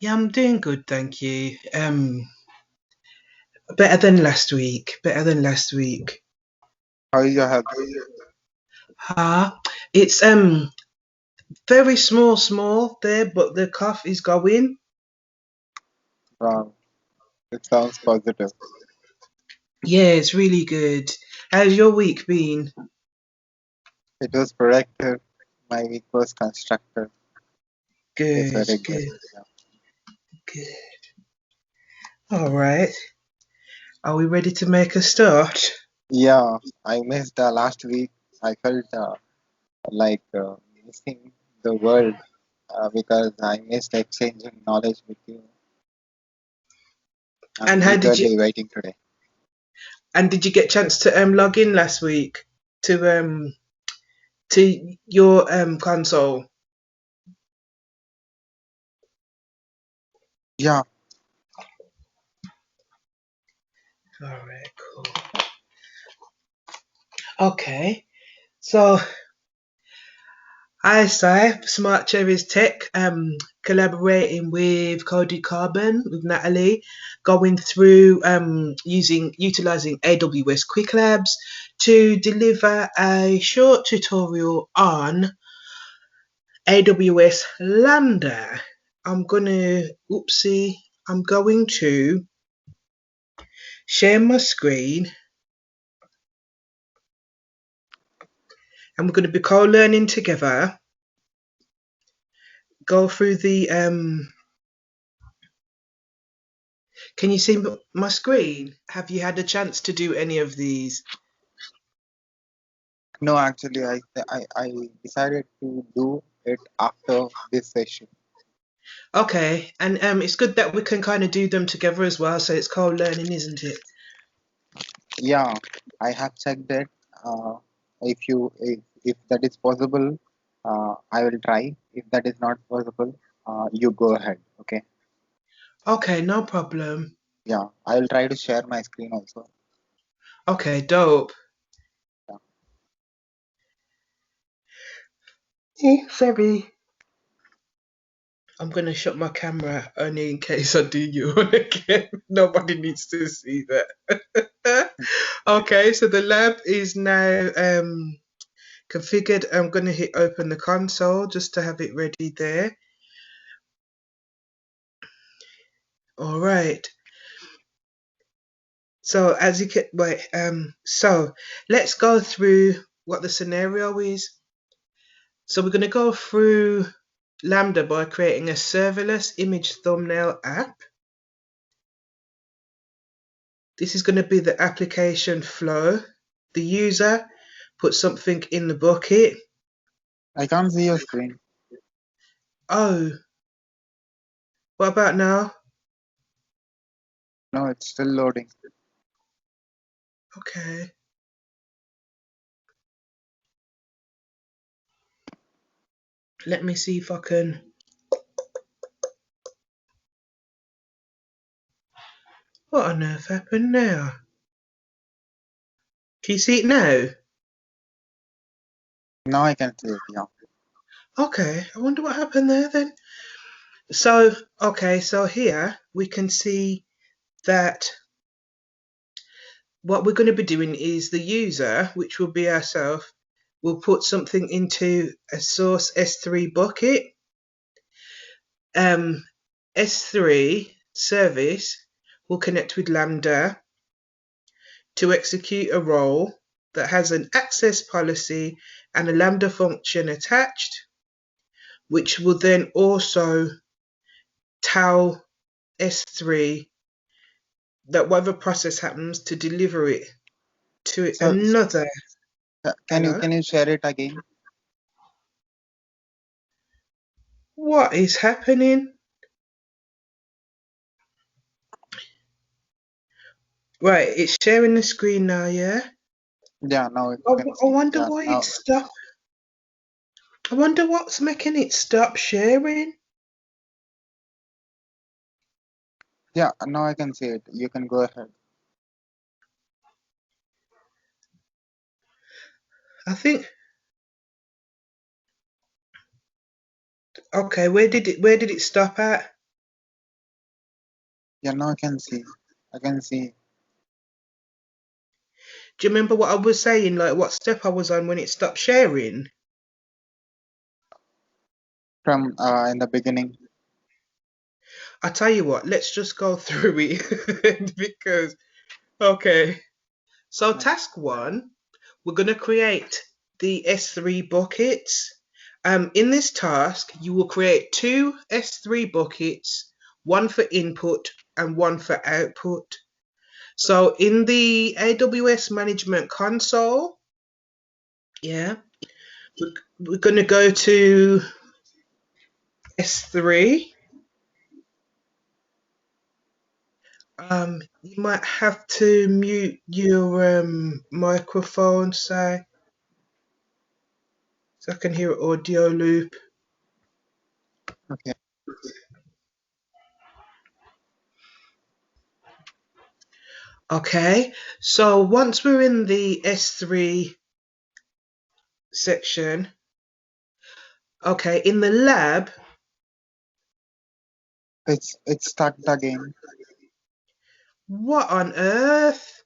Yeah, I'm doing good, thank you. Better than last week. Better than last week. How is your health? It's very small there, but the cough is going. Wow, it sounds positive. Yeah, it's really good. How's your week been? It was productive. My week was constructive. It's Good, very good. good, Yeah. good. All right. Are we ready to make a start? Yeah, I missed last week. I felt like missing the world because I missed exchanging knowledge with you. I'm And how did you eagerly waiting today. get a chance to log in last week to your console? Yeah, All right, cool. Okay. So hi, Sai, Smart Cherries Tech, collaborating with Cody Carbon, with Natalie, going through utilizing AWS Quick Labs to deliver a short tutorial on AWS Lambda. I'm going to share my screen and we're going to be co-learning together, go through the can you see my screen? Have you had a chance to do any of these? no, actually, I decided to do it after this session. Okay, and it's good that we can kind of do them together as well. So it's co-learning, isn't it? Yeah, I have checked it. Uh, if that is possible, I will try. If that is not possible, you go ahead. Okay. Okay, no problem. Yeah, I will try to share my screen also. Okay, dope. Yeah. Sorry. I'm gonna shut my camera only in case I do you on again. Nobody needs to see that. Okay, so the lab is now configured. I'm gonna hit open the console just to have it ready there. All right. So as you can wait, so let's go through what the scenario is. So we're going to go through Lambda by creating a serverless image thumbnail app. This is going to be the application flow. The user puts something in the bucket. I can't see your screen. Oh, what about now? No, it's still loading. Okay. Let me see if I can. What on earth happened now? Can you see it now? Now I can see it. Yeah. Okay, I wonder what happened there then. So, okay, so here we can see that what we're going to be doing is the user, which will be ourselves, will put something into a source S3 bucket. Um, S3 service will connect with Lambda to execute a role that has an access policy and a Lambda function attached, which will then also tell S3 that whatever process happens to deliver it to So, another. can you Hello? can you share it again? What is happening? Right, it's sharing the screen now, yeah? Yeah, now you I, can I see. wonder Yeah, why it now. stopped. I wonder what's making it stop sharing. Yeah, now I can see it. You can go ahead. I think okay, where did it stop at? Yeah, now I can see. I can see Do you remember what I was saying, like what step I was on when it stopped sharing? from in the beginning. I tell you what, let's just go through it because, okay. So Yeah. task one, we're going to create the S3 buckets. In this task, you will create two S3 buckets, one for input and one for output. So in the AWS Management Console, yeah, we're going to go to S3. You might have to mute your microphone, so I can hear audio loop. Okay. Okay, so once we're in the S3 section, okay, in the lab, It's stuck again. what on earth?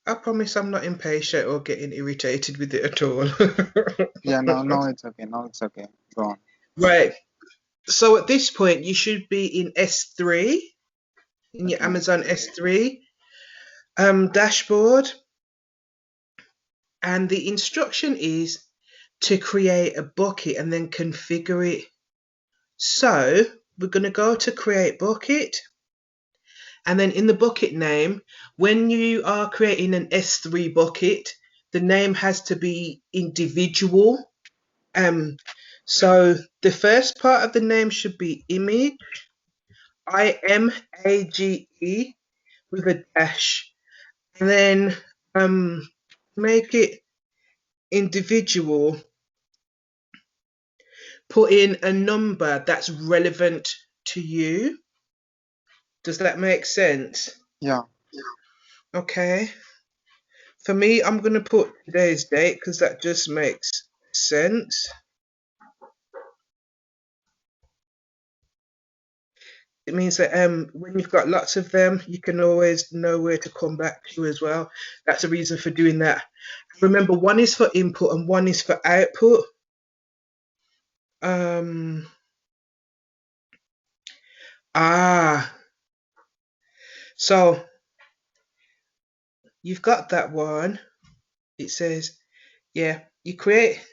I promise I'm not impatient or getting irritated with it at all. Yeah, now it's okay. Now it's okay. Go on. Right, so at this point, you should be in S3, in your Okay. Amazon S3 dashboard, and the instruction is to create a bucket and then configure it. So we're going to go to create bucket, and then in the bucket name, when you are creating an S3 bucket, the name has to be individual. So the first part of the name should be image, IMAGE with a dash, and then make it individual. Put in a number that's relevant to you. Does that make sense? Yeah. Okay. For me, I'm going to put today's date because that just makes sense. It means that when you've got lots of them, you can always know where to come back to as well. That's a reason for doing that. Remember, one is for input and one is for output. Um, ah, so you've got that one. It says, yeah, you create,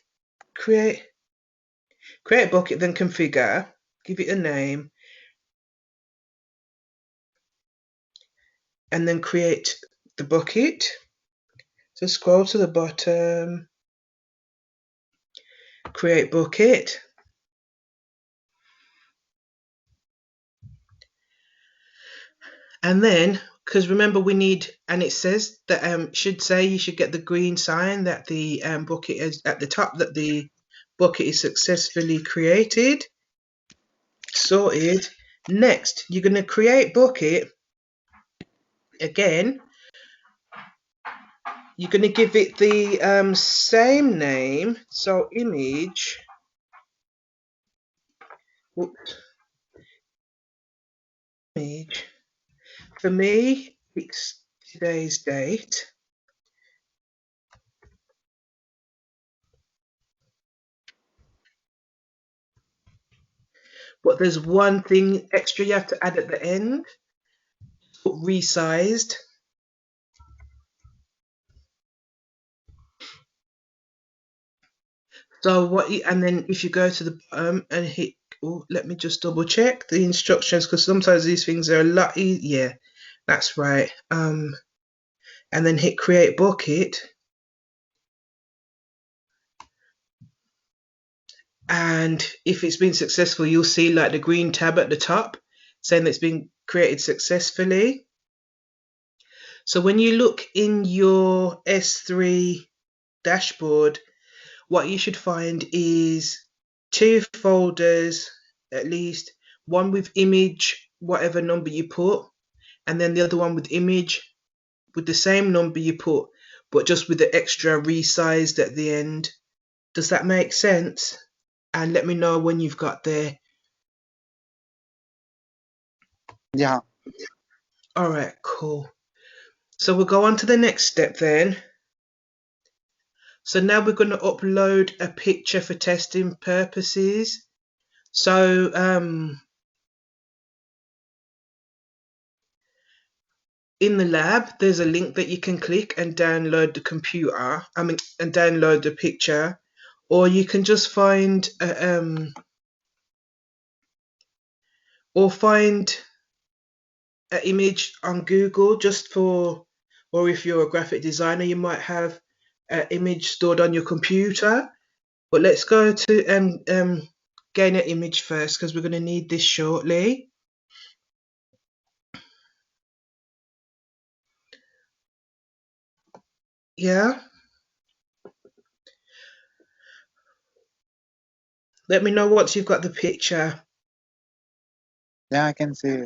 create a bucket, then configure, give it a name, and then create the bucket. So scroll to the bottom, create bucket. And then, because remember we need, and it says that should say you should get the green sign that the bucket is at the top, that the bucket is successfully created, sorted. Next, you're going to create bucket again. You're going to give it the same name, so image. Oops, image. For me, it's today's date. But there's one thing extra you have to add at the end. Put resized. So and then if you go to the bottom and hit, oh, let me just double check the instructions because sometimes these things are a lot easier. Yeah, that's right. And then hit create bucket. And if it's been successful, you'll see like the green tab at the top saying that it's been created successfully. So when you look in your S3 dashboard, what you should find is two folders, at least one with image, whatever number you put, and then the other one with image with the same number you put, but just with the extra resized at the end. Does that make sense? and let me know when you've got there. Yeah. All right, cool. So we'll go on to the next step then. So now we're going to upload a picture for testing purposes. So in the lab, there's a link that you can click and download the and download the picture, or you can just find find an image on Google or if you're a graphic designer, you might have an image stored on your computer. But let's go to gain an image first because we're going to need this shortly. Yeah. Let me know once you've got the picture. Yeah, I can see.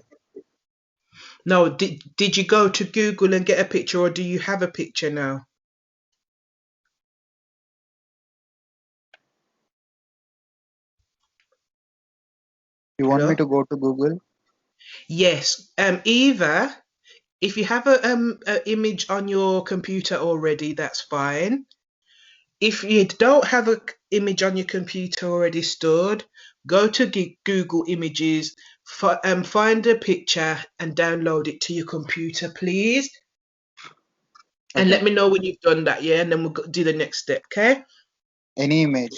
No, did you go to Google and get a picture, or do you have a picture now? You want me Hello? to go to Google? Yes. Either if you have a image on your computer already, that's fine. If you don't have an image on your computer already stored, go to Google Images, find a picture and download it to your computer, please. And Okay. let me know when you've done that, yeah? And then we'll do the next step, okay? Any image.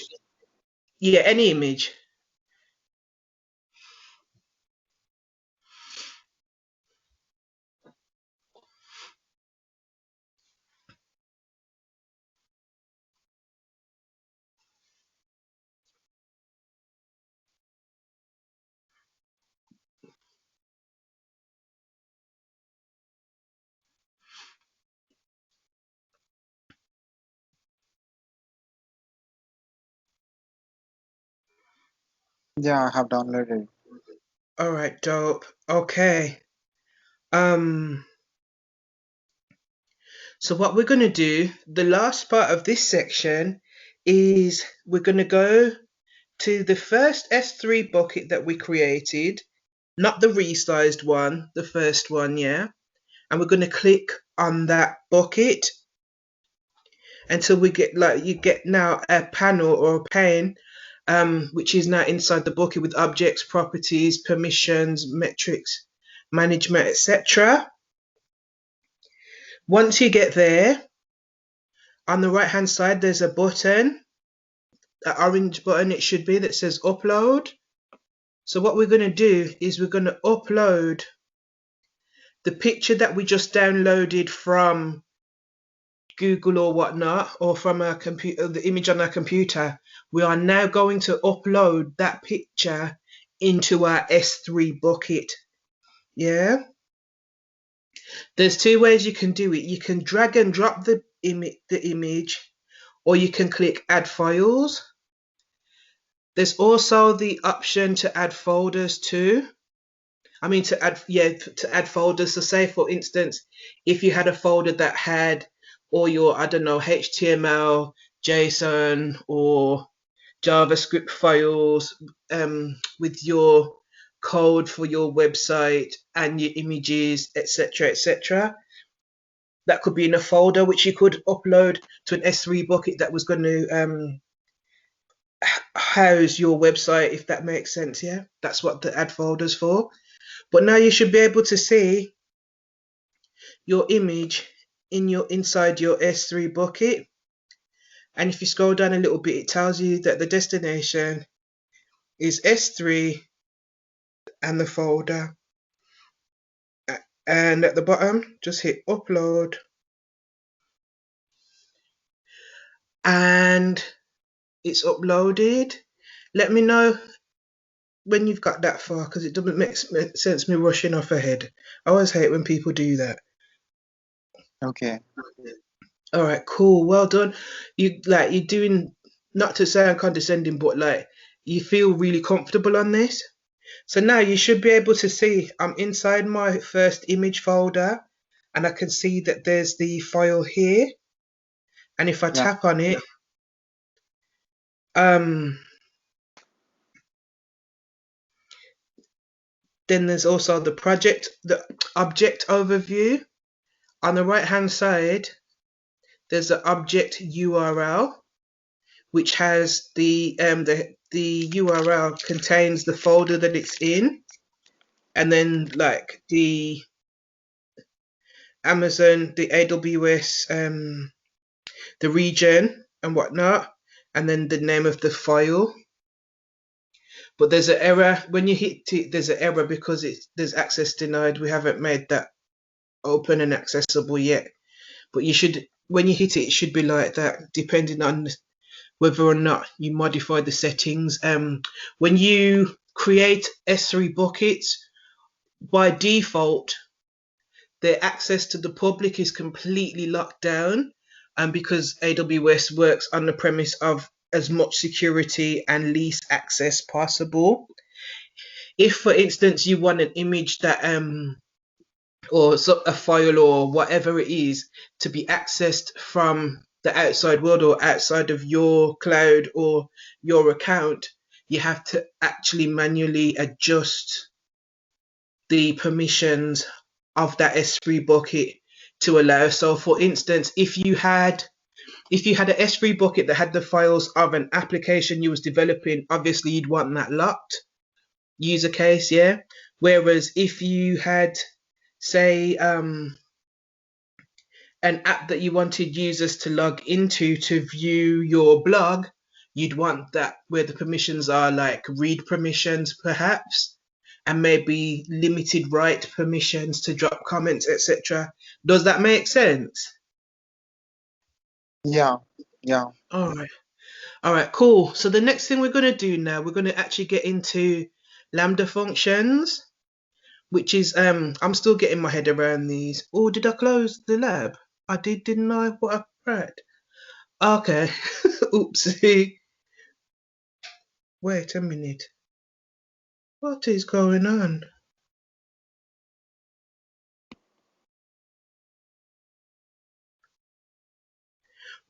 Yeah, any image. Yeah, I have downloaded it. All right, dope. Okay. Um, so what we're going to do, the last part of this section is we're going to go to the first S3 bucket that we created, not the resized one, the first one, yeah? And we're going to click on that bucket until we get you get now a panel or a pane, which is now inside the bucket with objects, properties, permissions, metrics, management, etc. Once you get there, on the right hand side, there's a button, an orange button it should be, that says upload. So what we're going to do is we're going to upload the picture that we just downloaded from Google or whatnot, or from our computer, the image on our computer. We are now going to upload that picture into our S3 bucket. Yeah. There's two ways you can do it. You can drag and drop the image, or you can click add files. There's also the option to add folders too. I mean to add folders. So say for instance, if you had a folder that had all your, I don't know, HTML, JSON or JavaScript files with your code for your website and your images, etc., etc. That could be in a folder which you could upload to an S3 bucket that was going to house your website, if that makes sense. Yeah, that's what the add folders for. But now you should be able to see your image inside your S3 bucket. And if you scroll down a little bit, it tells you that the destination is S3 and the folder. And at the bottom, just hit upload. And it's uploaded. Let me know when you've got that far, because it doesn't make sense me rushing off ahead. I always hate when people do that. Okay. All right, cool, well done. You're doing, not to sound condescending, but you feel really comfortable on this. So now you should be able to see I'm inside my first image folder, and I can see that there's the file here. And if I Yeah. tap on it, um Then there's also the object overview. On the right hand side, there's the object URL, which has the URL contains the folder that it's in, and then like the Amazon, the AWS, the region and whatnot, and then the name of the file. But there's an error when you hit it. There's an error because there's access denied. We haven't made that open and accessible yet. But you should, when you hit it, it should be like that, depending on whether or not you modify the settings. When you create S3 buckets, by default, their access to the public is completely locked down. And because AWS works on the premise of as much security and least access possible, if, for instance, you want an image that or a file or whatever it is to be accessed from the outside world or outside of your cloud or your account, you have to actually manually adjust the permissions of that S3 bucket to allow. So for instance, if you had an S3 bucket that had the files of an application you was developing, obviously you'd want that locked user case, yeah. Whereas if you had, say, an app that you wanted users to log into to view your blog, you'd want that where the permissions are like read permissions perhaps, and maybe limited write permissions to drop comments, etc. Does that make sense? Yeah, yeah. All right. All right, cool. So the next thing we're going to do now, we're going to actually get into Lambda functions, which is I'm still getting my head around these. Oh, did I close the lab? I did, didn't I? What a brat. Okay. Oopsie. Wait a minute. What is going on?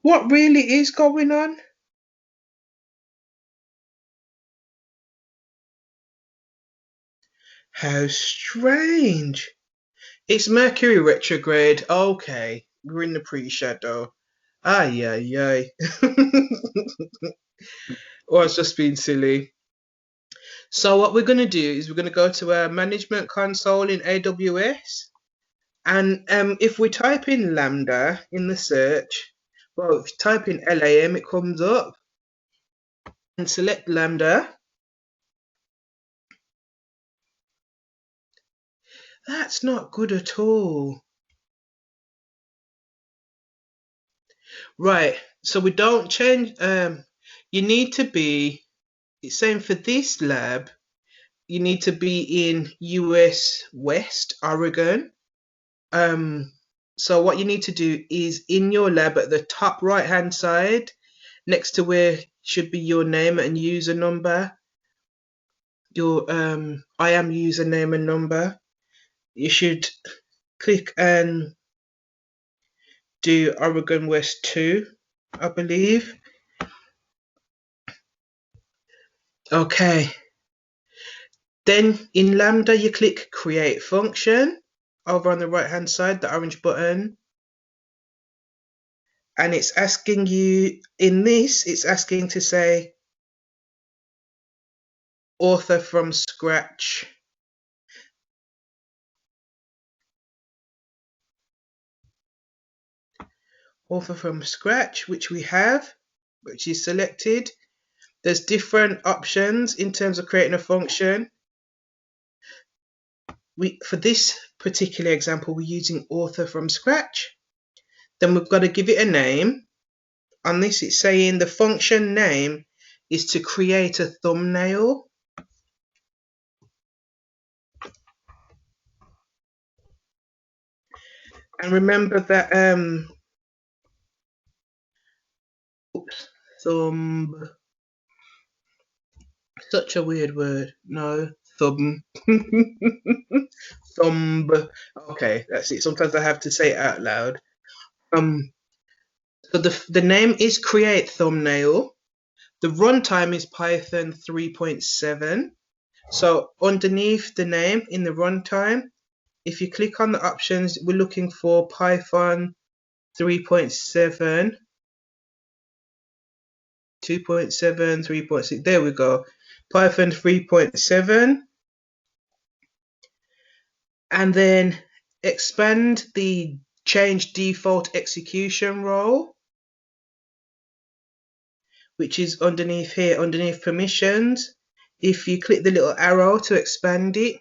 What really is going on? How strange. It's Mercury retrograde. Okay. We're in the pre-shadow. Ay, ay, ay. Or it's just being silly. So what we're going to do is we're going to go to our management console in AWS. And if we type in Lambda in the search, well, if you type in LAM, it comes up. And select Lambda. That's not good at all. Right, so we don't change, you need to be, it's saying for this lab, you need to be in US West, Oregon. So what you need to do is in your lab at the top right hand side, next to where should be your name and user number, your I am username and number, you should click and do Oregon West 2, I believe. Okay. Then in Lambda, you click Create Function over on the right hand side, the orange button. And it's asking you, in this, it's asking to say author from scratch. Author from scratch, which we have, which is selected. There's different options in terms of creating a function. For this particular example, we're using author from scratch. Then we've got to give it a name. On this, it's saying the function name is to create a thumbnail. And remember that thumb, such a weird word. No, thumb. Thumb. Okay, that's it. Sometimes I have to say it out loud. So the name is create thumbnail. The runtime is Python 3.7. So underneath the name in the runtime, if you click on the options, we're looking for Python 3.7, 2.7, 3.6. There we go. Python 3.7. And then expand the change default execution role, which is underneath here, underneath permissions. If you click the little arrow to expand it,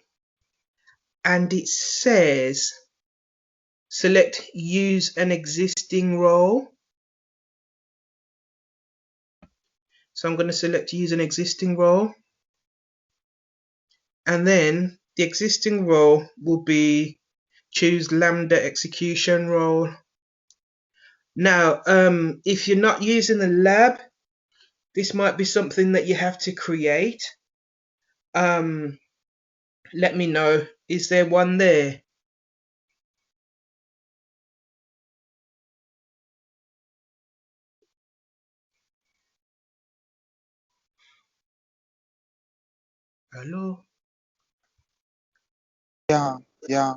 and it says select use an existing role. So I'm going to select use an existing role. And then the existing role will be choose Lambda execution role. Now, if you're not using the lab, this might be something that you have to create. Let me know. Is there one there? Hello? Yeah.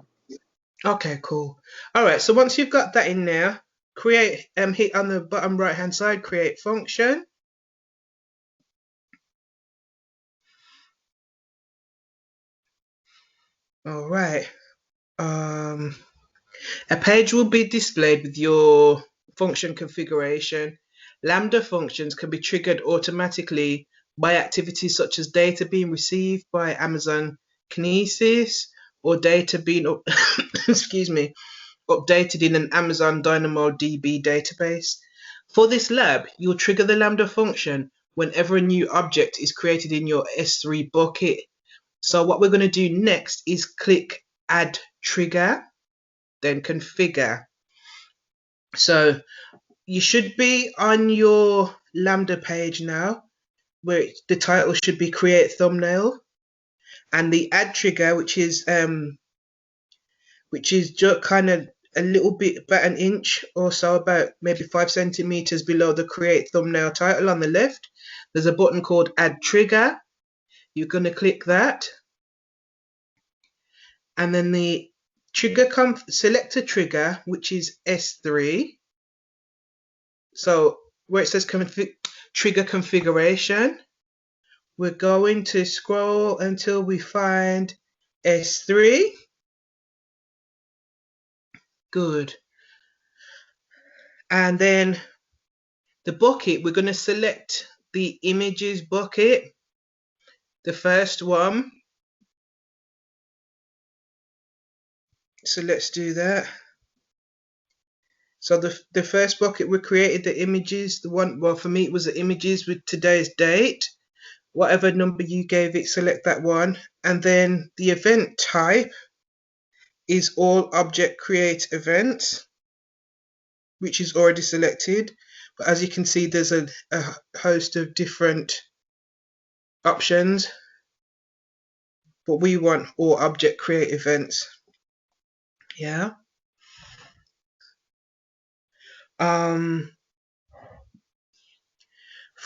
Okay, cool. All right, so once you've got that in there, create, hit on the bottom right hand side, create function. All right. A page will be displayed with your function configuration. Lambda functions can be triggered automatically by activities such as data being received by Amazon Kinesis or data being excuse me, updated in an Amazon Dynamo DB database. For this lab, you'll trigger the Lambda function whenever a new object is created in your S3 bucket. So what we're going to do next is click Add Trigger, then Configure. So you should be on your Lambda page now, where the title should be Create Thumbnail, and the Add Trigger, which is just kind of a little bit about an inch or so, about maybe 5 centimeters below the Create Thumbnail title on the left. There's a button called Add Trigger. You're going to click that, and then the trigger select a trigger, which is S3. So where it says trigger configuration, we're going to scroll until we find S3. Good. And then the bucket, we're going to select the images bucket, the first one. So let's do that. So the first bucket we created, the images, the one, well, for me it was the images with today's date. Whatever number you gave it, select that one. And then the event type is all object create events, which is already selected. But as you can see, there's a host of different options. But we want all object create events. Yeah. For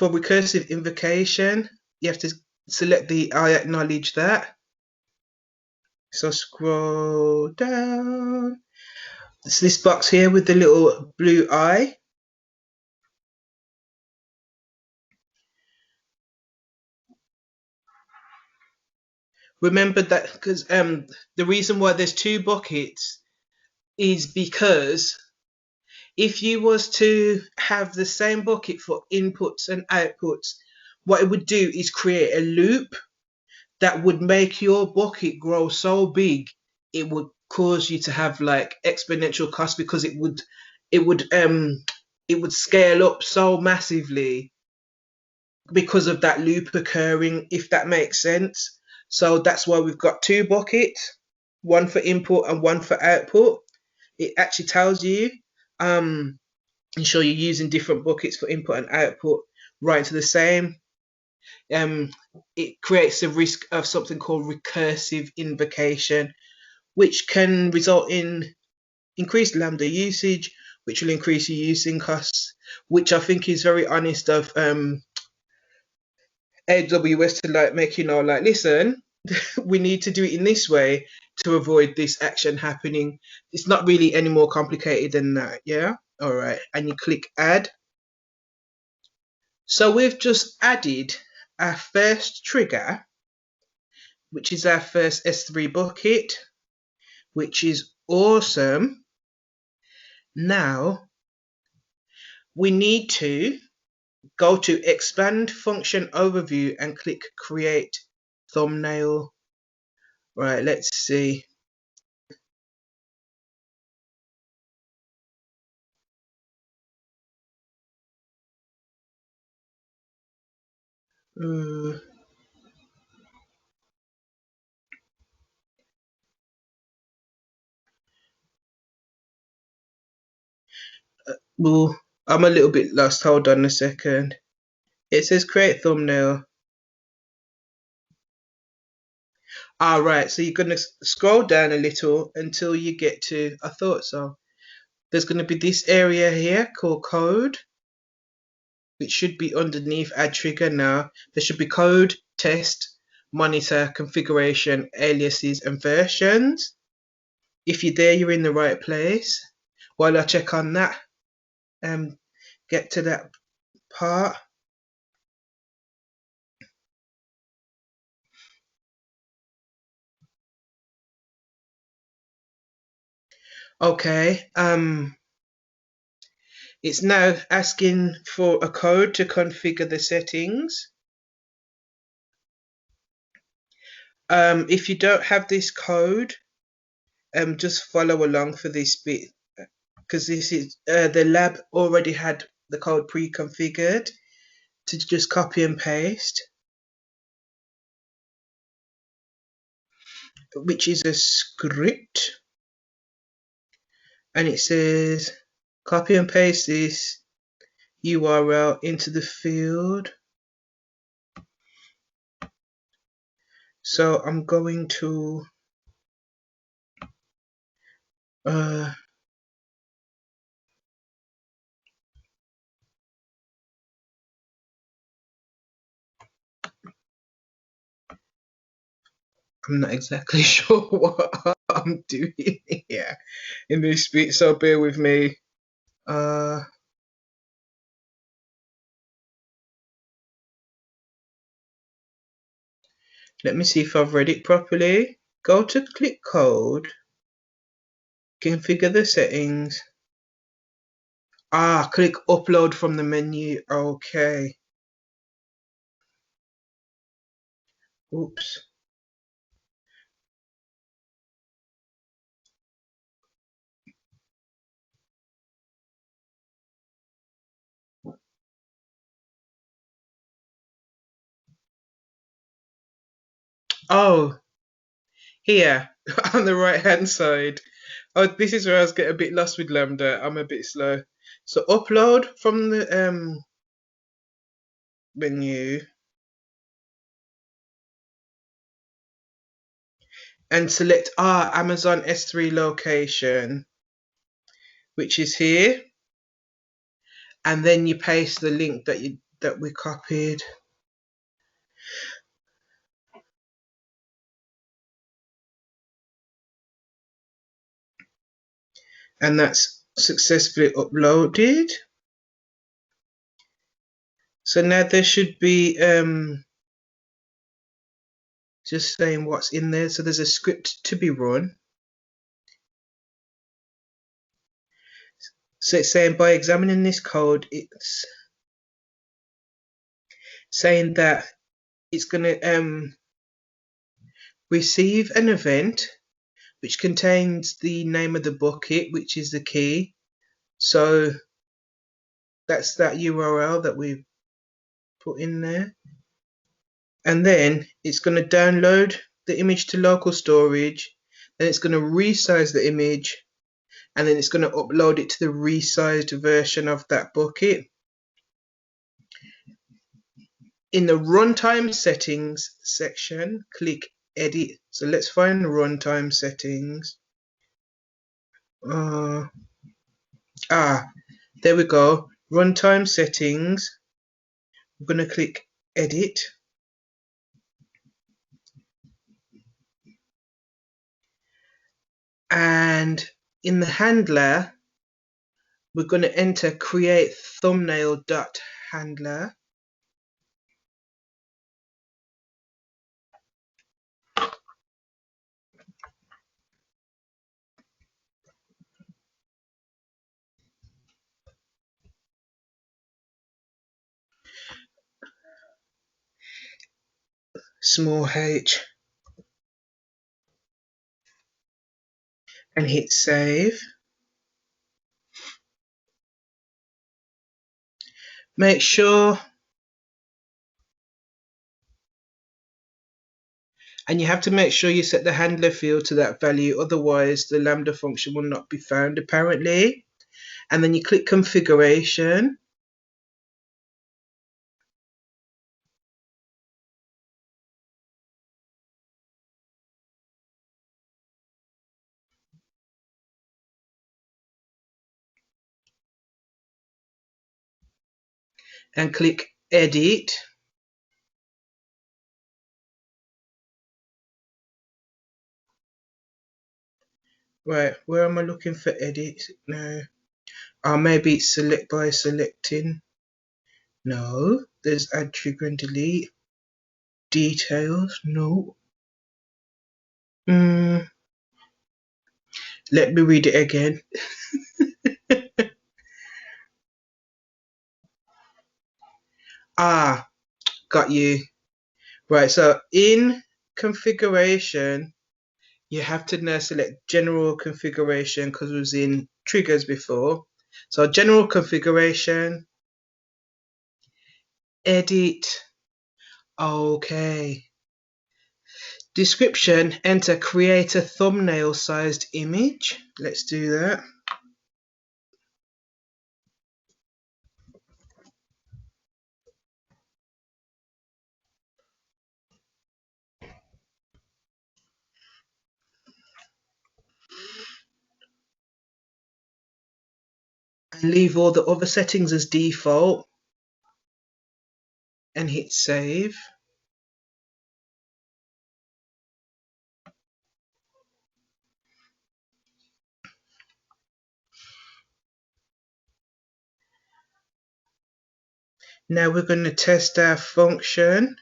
recursive invocation, you have to select the I acknowledge that. So scroll down. It's this box here with the little blue eye. Remember that because the reason why there's two buckets is because if you was to have the same bucket for inputs and outputs, what it would do is create a loop that would make your bucket grow so big it would cause you to have like exponential cost, because it would scale up so massively because of that loop occurring, if that makes sense. So that's why we've got two buckets, one for input and one for output. It actually tells you, ensure you're using different buckets for input and output right into the same. It creates a risk of something called recursive invocation, which can result in increased Lambda usage, which will increase your using costs, which I think is very honest of AWS to like make you know, like, listen, we need to do it in this way to avoid this action happening. It's not really any more complicated than that. Yeah. All right. And you click add. So we've just added our first trigger, which is our first S3 bucket, which is awesome. Now we need to go to expand function overview and click create thumbnail. Right, let's see. Uh, well, I'm a little bit lost. Hold on a second. It says create thumbnail. Ah, right. So you're going to scroll down a little until you get to, I thought so. There's going to be this area here called code, which should be underneath add trigger now. There should be code, test, monitor, configuration, aliases, and versions. If you're there, you're in the right place. While I check on that, get to that part. Okay. It's now asking for a code to configure the settings. If you don't have this code, just follow along for this bit because this is the lab already had the code pre-configured to just copy and paste, which is a script, and it says copy and paste this URL into the field. So I'm going to I'm not exactly sure what I'm doing here in this bit, so bear with me. Let me see if I've read it properly. Go to click code, configure the settings. Click upload from the menu. Okay. Oops. Oh, here on the right hand side. Oh, this is where I was getting a bit lost with Lambda. I'm a bit slow. So upload from the menu and select Amazon S3 location, which is here, and then you paste the link that we copied. And that's successfully uploaded. So now there should be just saying what's in there. So there's a script to be run. So it's saying by examining this code, it's saying that it's going to receive an event which contains the name of the bucket, which is the key. So that's that URL that we put in there. And then it's going to download the image to local storage. Then it's going to resize the image. And then it's going to upload it to the resized version of that bucket. In the runtime settings section, click edit. So let's find runtime settings. There we go. Runtime settings. I'm going to click edit. And in the handler, we're going to enter create thumbnail dot handler. Small h, and hit save. Make sure, and you have to make sure you set the handler field to that value, otherwise the Lambda function will not be found apparently. And then you click configuration. And click edit. Right, where am I looking for edit now? Oh, maybe it's select by selecting. No, there's add trigger and delete. Details, no. Let me read it again. Ah, got you. Right, so in configuration, you have to now select general configuration because it was in triggers before. So general configuration, edit, okay. Description, enter create a thumbnail sized image. Let's do that. And leave all the other settings as default and hit save. Now we're going to test our function.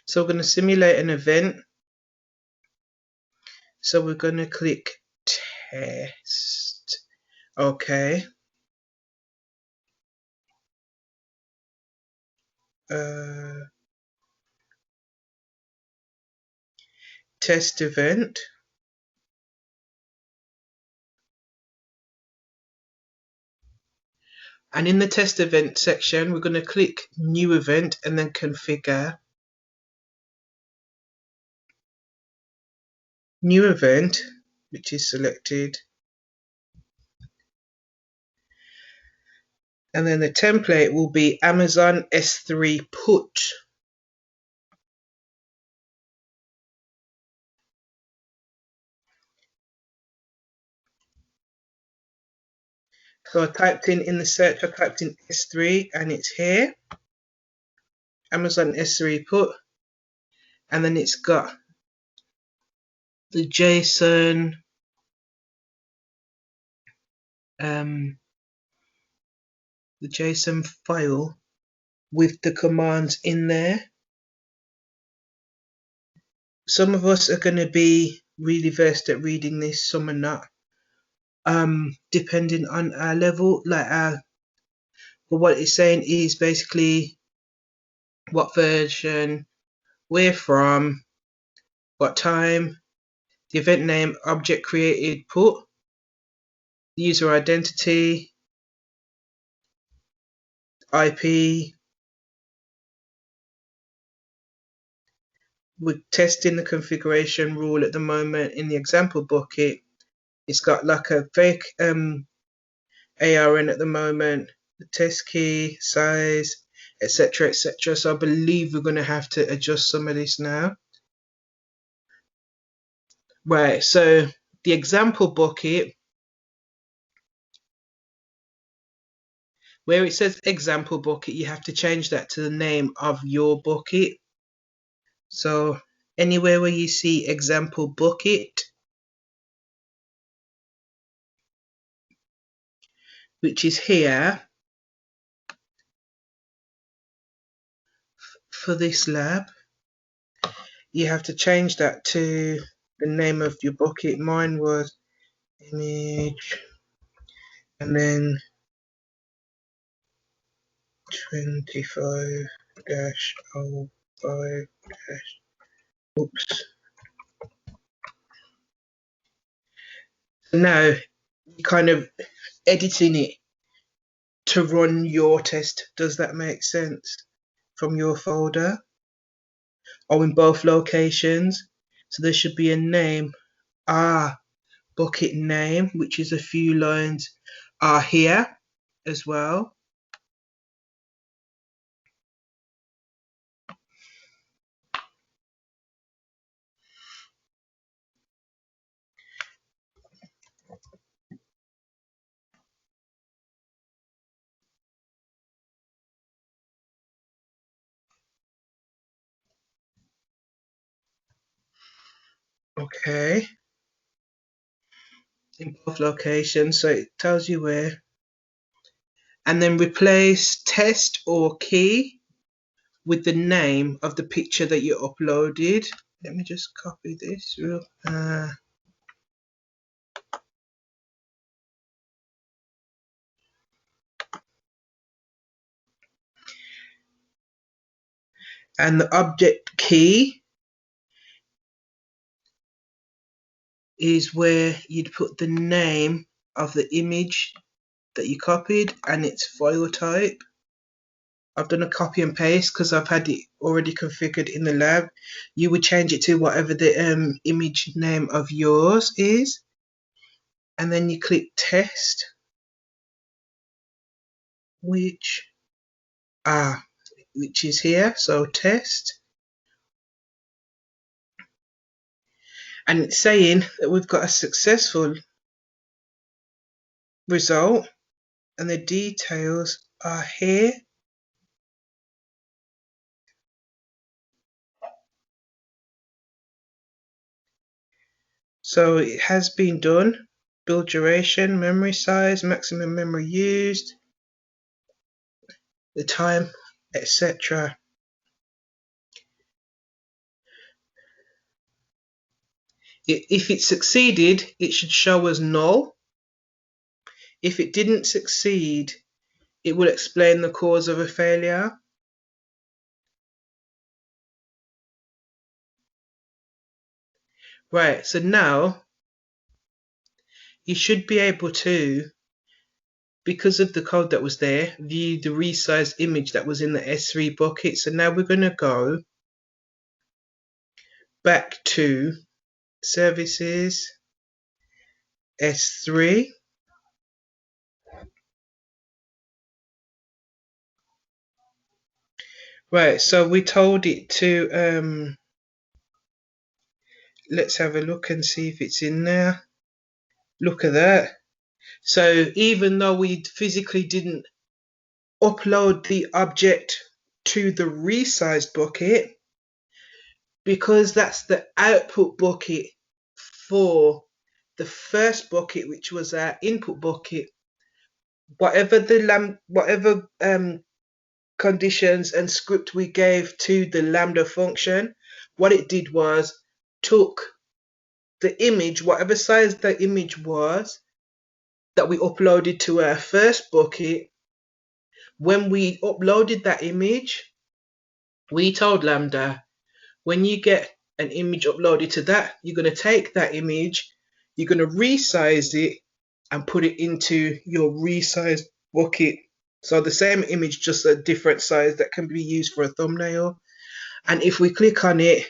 So we're going to simulate an event. So we're going to click test. Okay. Test event. And in the test event section, we're going to click new event and then configure. New event, which is selected. And then the template will be Amazon S3 put. So I typed in the search, I typed in S3 and it's here. Amazon S3 put. And then it's got the JSON file with the commands in there. Some of us are going to be really versed at reading this, some are not. Depending on our level, but what it's saying is basically what version, where from, what time, the event name, object created, put, user identity, IP. We're testing the configuration rule at the moment in the example bucket. It's got like a fake ARN at the moment, the test key, size, etc., etc. So I believe we're going to have to adjust some of this now. Right, so the example bucket, where it says example bucket, you have to change that to the name of your bucket. So anywhere where you see example bucket, which is here for this lab, you have to change that to the name of your bucket. Mine was image and then 25-05 dash, oops. So now you're kind of editing it to run your test. Does that make sense? From your folder or in both locations. So there should be a name. Bucket name, which is a few lines are here as well. Okay, in both locations, so it tells you where. And then replace test or key with the name of the picture that you uploaded. Let me just copy this real. And the object key is where you'd put the name of the image that you copied and its file type. I've done a copy and paste because I've had it already configured in the lab. You would change it to whatever the image name of yours is, and then you click test, which is here. So test, and it's saying that we've got a successful result, and the details are here. So it has been done. Build duration, memory size, maximum memory used, the time, etc. If it succeeded, it should show as null. If it didn't succeed, it will explain the cause of a failure. Right, so now you should be able to, because of the code that was there, view the resized image that was in the S3 bucket. So now we're going to go back to services, S3. Right, so we told it to, let's have a look and see if it's in there. Look at that. So even though we physically didn't upload the object to the resized bucket, because that's the output bucket for the first bucket, which was our input bucket, whatever conditions and script we gave to the Lambda function, what it did was took the image, whatever size the image was that we uploaded to our first bucket. When we uploaded that image, we told Lambda, when you get an image uploaded to that, you're going to take that image, you're going to resize it and put it into your resized bucket. So the same image, just a different size that can be used for a thumbnail. And if we click on it,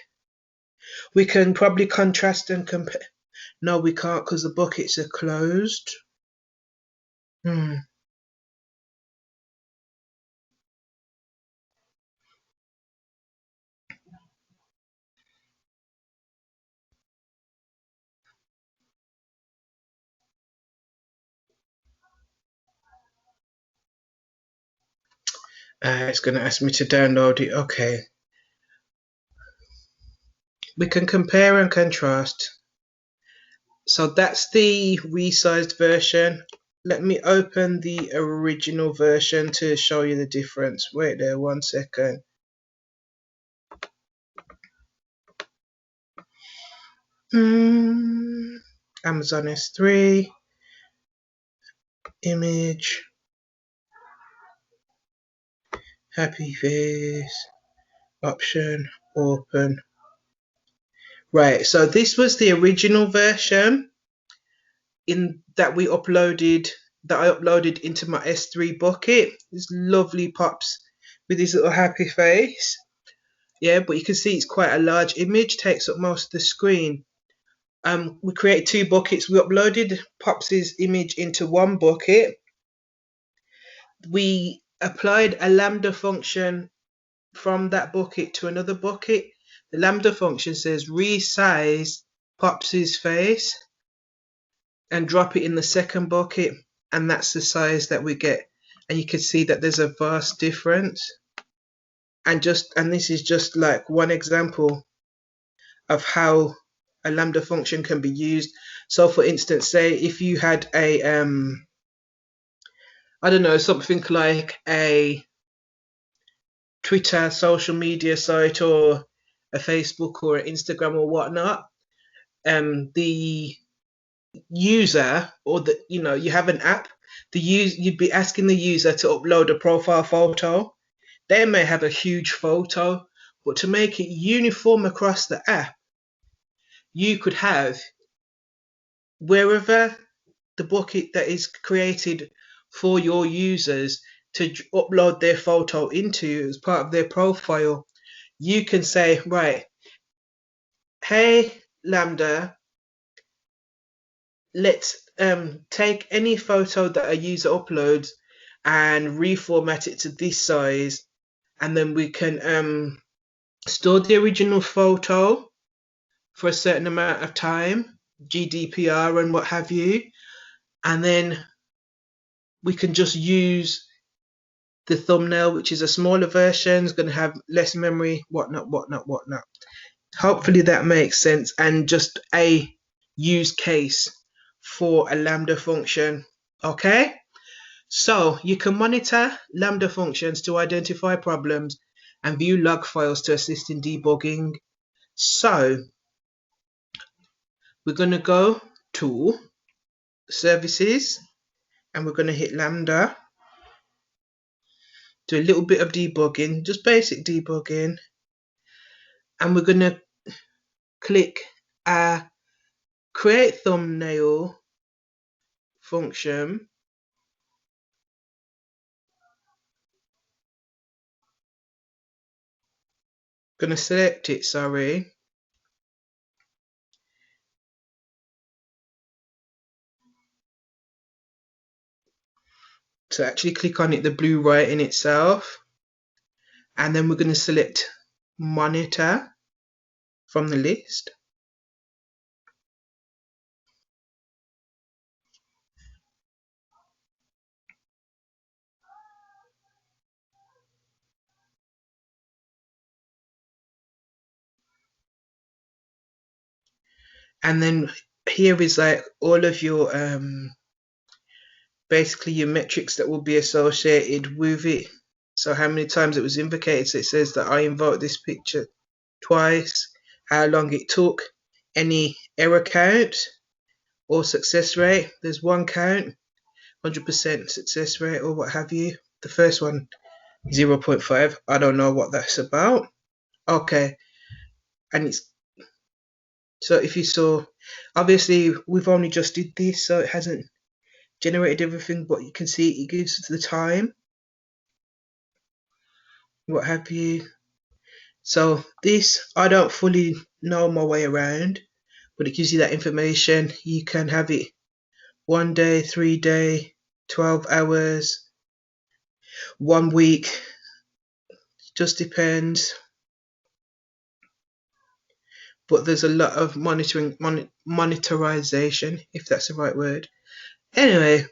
we can probably contrast and compare. No, we can't because the buckets are closed. It's going to ask me to download it. Okay. we can compare and contrast. So that's the resized version. Let me open the original version to show you the difference. Wait there 1 second. Amazon S3 image, happy face, option, open. Right, so this was the original version that I uploaded into my S3 bucket. This lovely pops with his little happy face. Yeah, but you can see it's quite a large image, takes up most of the screen. We created 2 buckets. We uploaded Pops's image into one bucket. We applied a Lambda function from that bucket to another bucket. The Lambda function says resize Pops's face and drop it in the second bucket, and that's the size that we get. And you can see that there's a vast difference. And this is just like one example of how a Lambda function can be used. So for instance, say if you had a I don't know, something like a Twitter social media site or a Facebook or an Instagram or whatnot, the user, or you have an app, you'd be asking the user to upload a profile photo. They may have a huge photo, but to make it uniform across the app, you could have wherever the bucket that is created for your users to upload their photo into as part of their profile, you can say, right, hey Lambda, let's take any photo that a user uploads and reformat it to this size, and then we can store the original photo for a certain amount of time, GDPR and what have you, and then we can just use the thumbnail, which is a smaller version, is going to have less memory, whatnot. Hopefully that makes sense, and just a use case for a Lambda function. Okay, so you can monitor Lambda functions to identify problems and view log files to assist in debugging. So we're going to go to services and we're going to hit Lambda, do a little bit of debugging, just basic debugging, and we're going to click create thumbnail function. Going to select it, sorry. So actually click on it, the blue writing itself, and then we're going to select monitor from the list. And then here is like all of your basically your metrics that will be associated with it. So how many times it was invocated. So it says that I invoked this picture twice, how long it took, any error count or success rate. There's one count, 100% success rate or what have you. The first one, 0.5. I don't know what that's about. Okay, and it's so if you saw, obviously we've only just did this, so it hasn't generated everything, but you can see it gives the time, what have you. So this, I don't fully know my way around, but it gives you that information. You can have it 1 day, 3 day, 12 hours, 1 week, just depends. But there's a lot of monetization, if that's the right word. Anyway,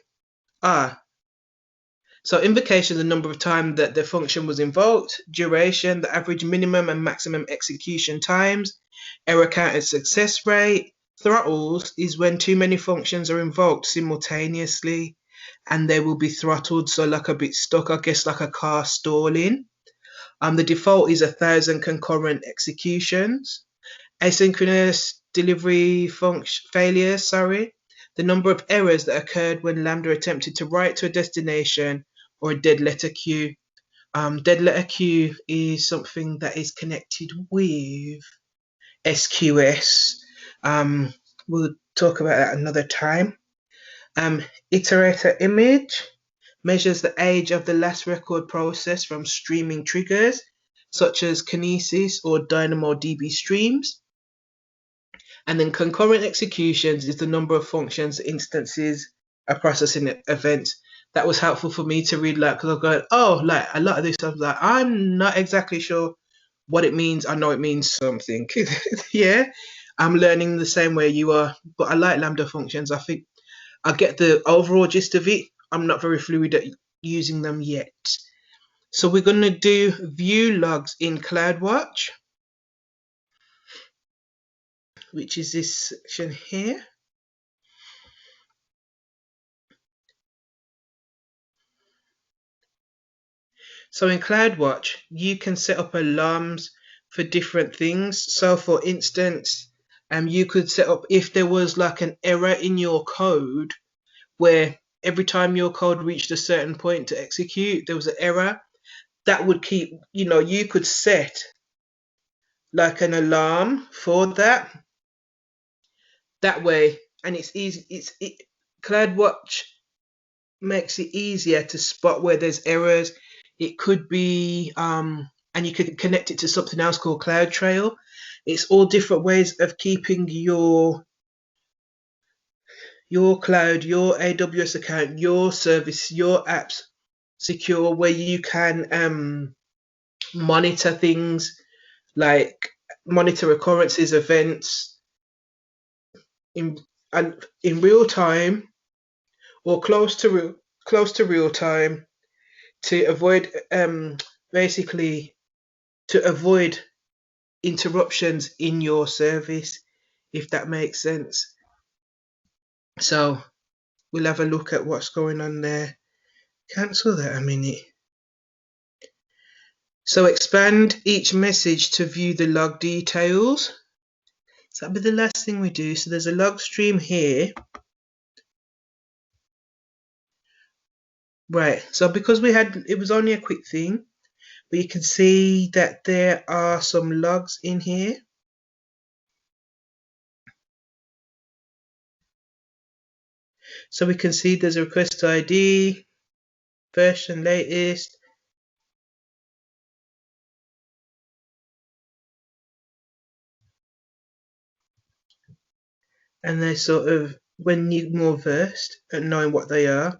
So invocation, the number of times that the function was invoked, duration, the average minimum and maximum execution times, error count and success rate. Throttles is when too many functions are invoked simultaneously and they will be throttled, so like a bit stuck, I guess like a car stalling. The default is 1,000 concurrent executions. Asynchronous delivery function failures, the number of errors that occurred when Lambda attempted to write to a destination or a dead letter queue. Dead letter queue is something that is connected with SQS. We'll talk about that another time. Iterator image measures the age of the last record processed from streaming triggers, such as Kinesis or Dynamo DB streams. And then concurrent executions is the number of functions, instances are processing events. That was helpful for me to read, like, because I'm going, oh, like a lot of this stuff, like I'm not exactly sure what it means. I know it means something. Yeah, I'm learning the same way you are, but I like Lambda functions. I think I get the overall gist of it. I'm not very fluid at using them yet. So we're going to do view logs in CloudWatch, which is this section here. So in CloudWatch, you can set up alarms for different things. So for instance, you could set up if there was like an error in your code where every time your code reached a certain point to execute, there was an error that would keep, you could set like an alarm for that way. And it's easy. CloudWatch makes it easier to spot where there's errors. It could be, and you could connect it to something else called CloudTrail. It's all different ways of keeping your cloud, your AWS account, your service, your apps secure, where you can monitor things like monitor occurrences, events in in real time or close to real time to avoid basically to avoid interruptions in your service, if that makes sense. So we'll have a look at what's going on there. Cancel that a minute. So expand each message to view the log details. So that'll be the last thing we do. So there's a log stream here. Right, so because it was only a quick thing, but you can see that there are some logs in here. So we can see there's a request ID, version latest, and they're sort of, when you're more versed at knowing what they are,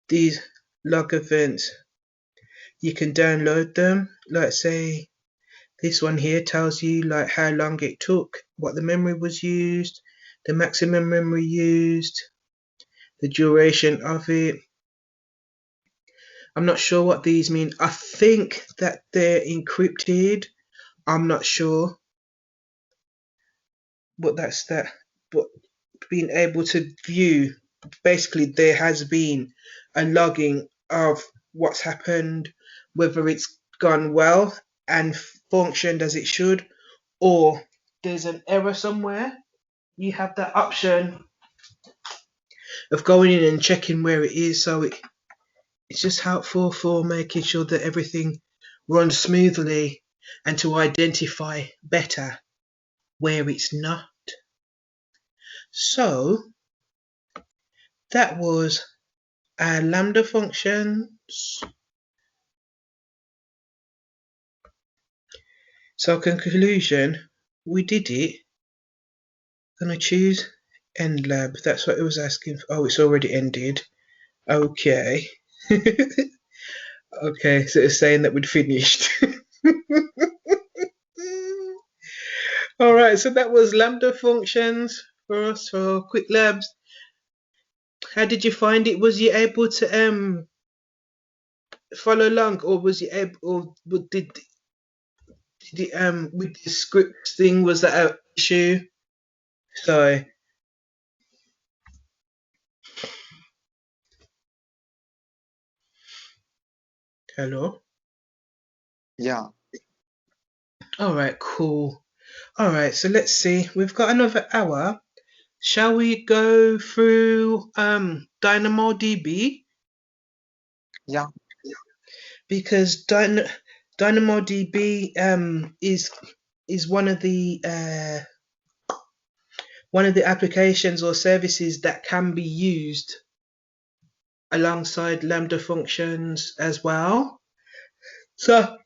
these log events, you can download them. Like say this one here tells you like how long it took, what the memory was used, the maximum memory used, the duration of it. I'm not sure what these mean. I think that they're encrypted. I'm not sure, but that's that. But being able to view, basically there has been a logging of what's happened, whether it's gone well and functioned as it should, or there's an error somewhere. You have that option of going in and checking where it is. So it's just helpful for making sure that everything runs smoothly and to identify better where it's not. So that was our Lambda functions. So conclusion, we did it. Gonna choose end lab. That's what it was asking for. Oh, it's already ended. Okay. Okay, so it's saying that we'd finished. All right, so that was Lambda functions for us for quick labs. How did you find it? Was you able to follow along, or was you able, or did it, with the script thing, was that an issue? Sorry. Hello. Yeah, All right, cool. All right, so let's see. We've got another hour. Shall we go through Dynamo DB? yeah, Because Dynamo DB is one of the applications or services that can be used alongside Lambda functions as well. So,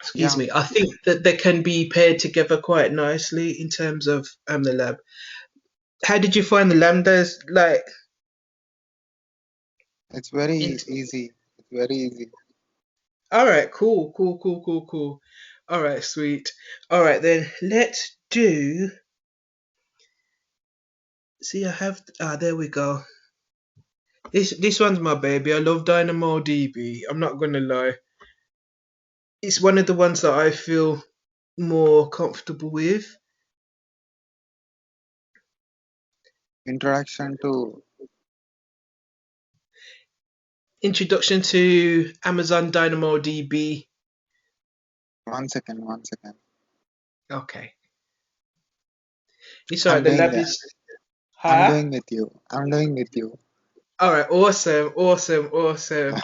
excuse yeah. me, I think that they can be paired together quite nicely in terms of the lab. How did you find the lambdas? Like, It's very in, easy. It's very easy. all right, cool, cool, cool, cool, cool. All right, sweet. All right, then let's do. See, I have. Ah, there we go. This one's my baby. I love Dynamo DB. I'm not gonna lie. It's one of the ones that I feel more comfortable with. Introduction to Introduction to Amazon Dynamo DB. 1 second, 1 second. Okay. It's alright. I'm The doing lab that. is. I'm Huh? doing with you. I'm doing with you. All right. Awesome. Awesome. Awesome.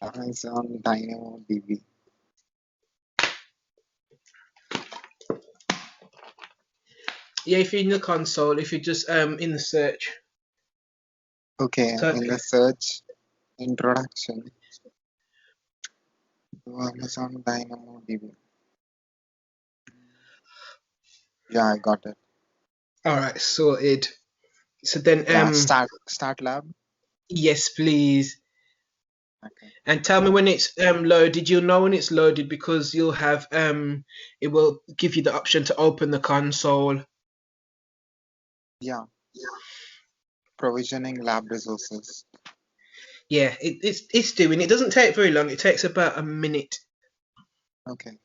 Amazon Dynamo DB. Yeah. If you're in the console, if you're just in the search, Okay, type in the search introduction to Amazon Dynamo DB. Yeah, I got it. all right. Sorted. So then Yeah, start lab. yes, please. Okay. And tell me when it's loaded. You'll know when it's loaded because you'll have it will give you the option to open the console. Yeah, provisioning lab resources. Yeah, it's doing. It doesn't take very long. It takes about a minute. Okay.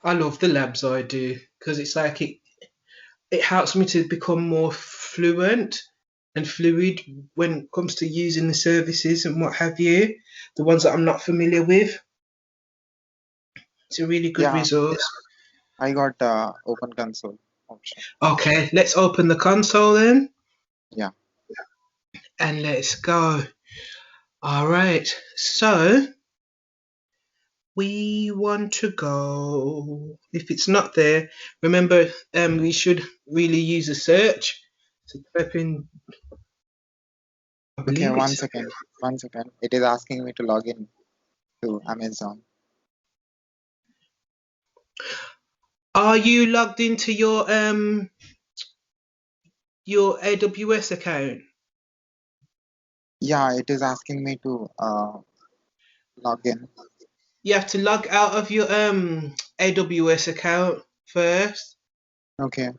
I love the labs. I do because it's like it helps me to become more fluent and fluid when it comes to using the services and what have you. The ones that I'm not familiar with. It's a really good Yeah, resource. I got open console option. Okay, let's open the console then Yeah. and let's go. All right, so we want to go. If it's not there, remember we should really use a search. So type in, I Okay, believe one it's. second. 1 second. It is asking me to log in to Amazon. Are you logged into your AWS account? Yeah, it is asking me to log in. You have to log out of your AWS account first. Okay.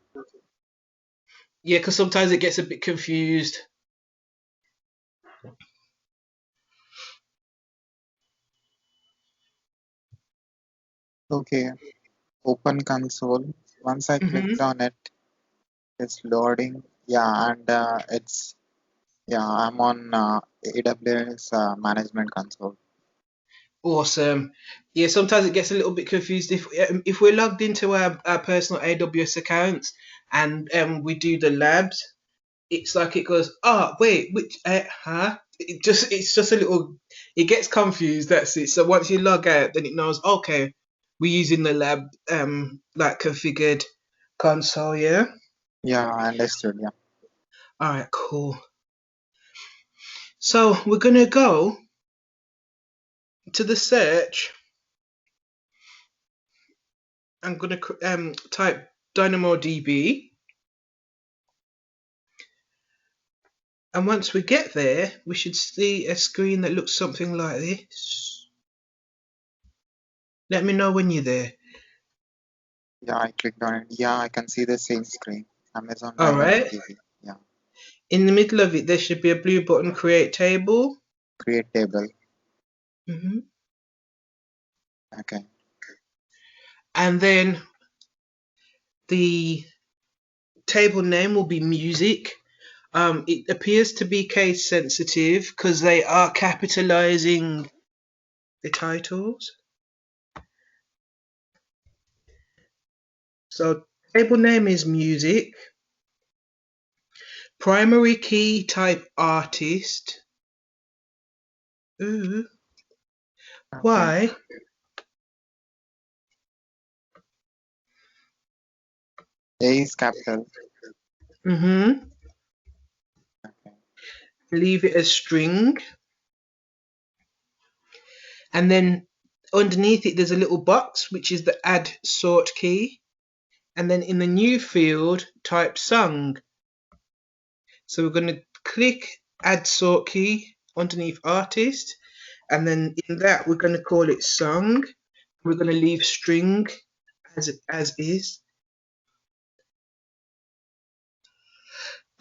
Yeah, because sometimes it gets a bit confused. Okay. Open console. Once I clicked Hmm. on it, it's loading. Yeah, and it's yeah, I'm on AWS management console. Awesome. Yeah, sometimes it gets a little bit confused if we're logged into our personal AWS accounts and we do the labs. It's like it goes, oh wait, which huh? It's just a little. It gets confused. That's it. So once you log out, then it knows. Okay, we're using the lab like configured console. Yeah. Yeah, I understood. Yeah. All right. Cool. So we're gonna go to the search I'm going to type Dynamo DB. And once we get there, we should see a screen that looks something like this. Let me know when you're there. Yeah, I clicked on it. Yeah, I can see the same screen. Amazon All Dynamo right. DB. Yeah. In the middle of it, there should be a blue button, Create Table. Create table. Okay. And then the table name will be music. It appears to be case sensitive because they are capitalizing the titles. So table name is music. Primary key type artist. Ooh. Okay. Why? A is capital. Okay. Leave it as string. And then underneath it, there's a little box, which is the add sort key. And then in the new field, type song. So we're going to click add sort key underneath artist. And then in that, we're going to call it song. We're going to leave string as is.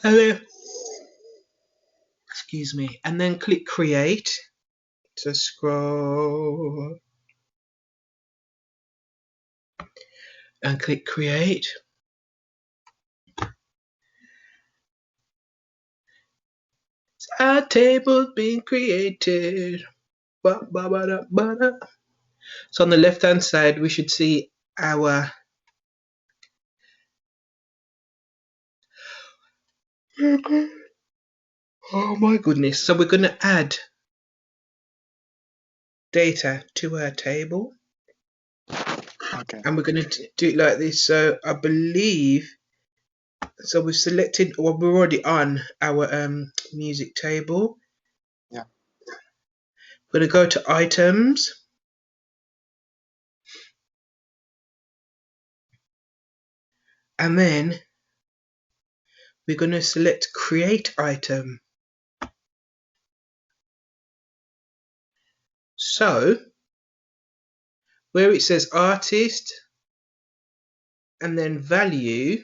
And then, excuse me, and then click create. So scroll and click create. A table being created. So on the left hand side, we should see our oh my goodness. So we're going to add data to our table. Okay. And we're going to do it like this. So I believe, so we've selected, well, we're already on our music table. Yeah. We're going to go to items. And then we're going to select create item. So where it says artist and then value,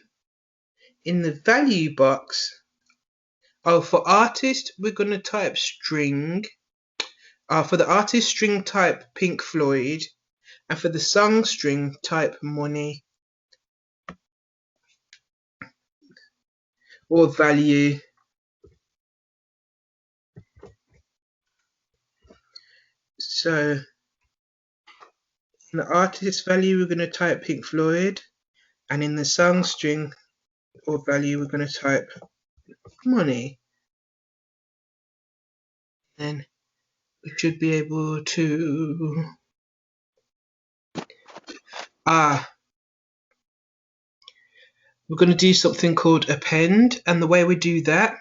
in the value box, for artist, we're going to type string. For the artist string, type Pink Floyd. And for the song string, type money or value. So in the artist value, we're going to type Pink Floyd. And in the song string or value, we're going to type money. Then we should be able to we're going to do something called append, and the way we do that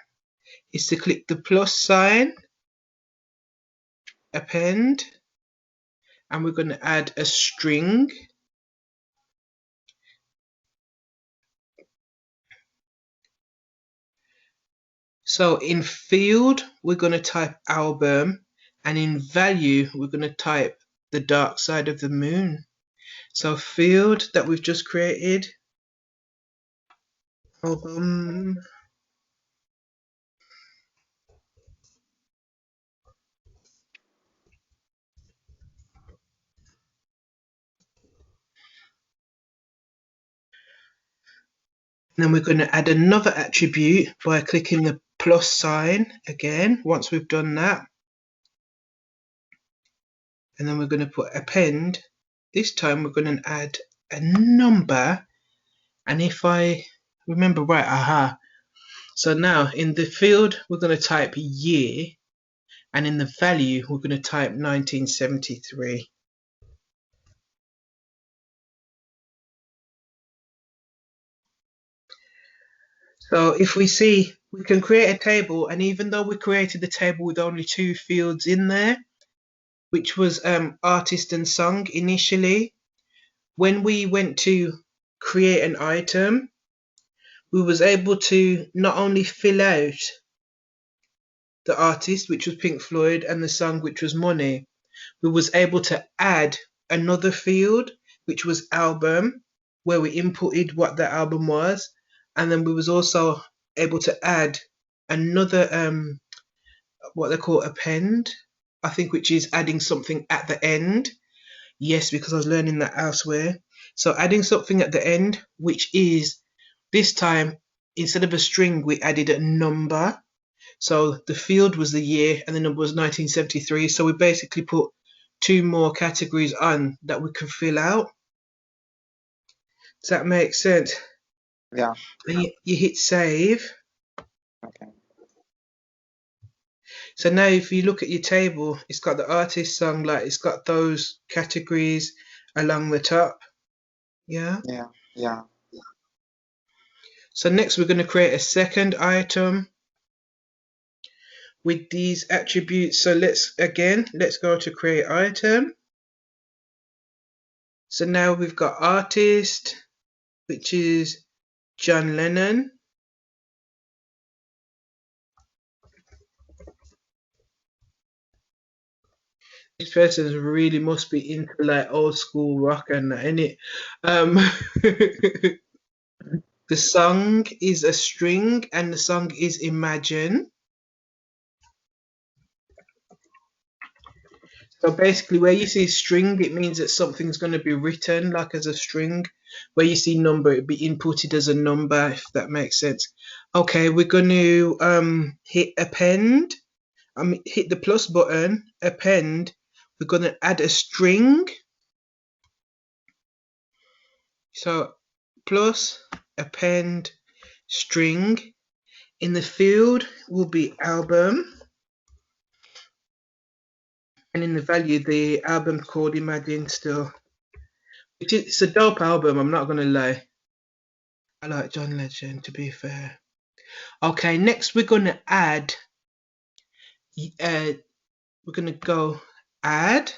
is to click the plus sign, append, and we're going to add a string. So in field, we're going to type album, and in value, we're going to type the dark side of the moon. So field that we've just created, album, and then we're going to add another attribute by clicking the plus sign again once we've done that. And then we're going to put append. This time we're going to add a number, and if I remember right, so now in the field we're going to type year, and in the value we're going to type 1973. So if we see, we can create a table, and even though we created the table with only 2 fields in there, which was artist and song initially, when we went to create an item, we was able to not only fill out the artist, which was Pink Floyd, and the song, which was Money, we was able to add another field, which was album, where we inputted what the album was, and then we was also able to add another what they call append, I think, which is adding something at the end. Yes, because I was learning that elsewhere. So adding something at the end, which is this time, instead of a string, we added a number. So the field was the year and the number was 1973. So we basically put two more categories on that we can fill out. Does that make sense? Yeah. And you hit save. Okay. So now if you look at your table, it's got the artist song, like it's got those categories along the top. Yeah. Yeah. Yeah. So next we're going to create a second item with these attributes. So let's go to create item. So now we've got artist, which is John Lennon. This person really must be into like old school rock and that, innit? The song is a string and the song is Imagine. So basically where you see string, it means that something's going to be written like as a string. Where you see number, it'd be inputted as a number, if that makes sense. Okay, we're going to hit append. Hit the plus button, append. We're going to add a string. So plus append string. In the field will be album. And in the value, the album called Imagine still. It's a dope album, I'm not going to lie. I like John Legend, to be fair. Okay, next we're going to add, we're going to go add,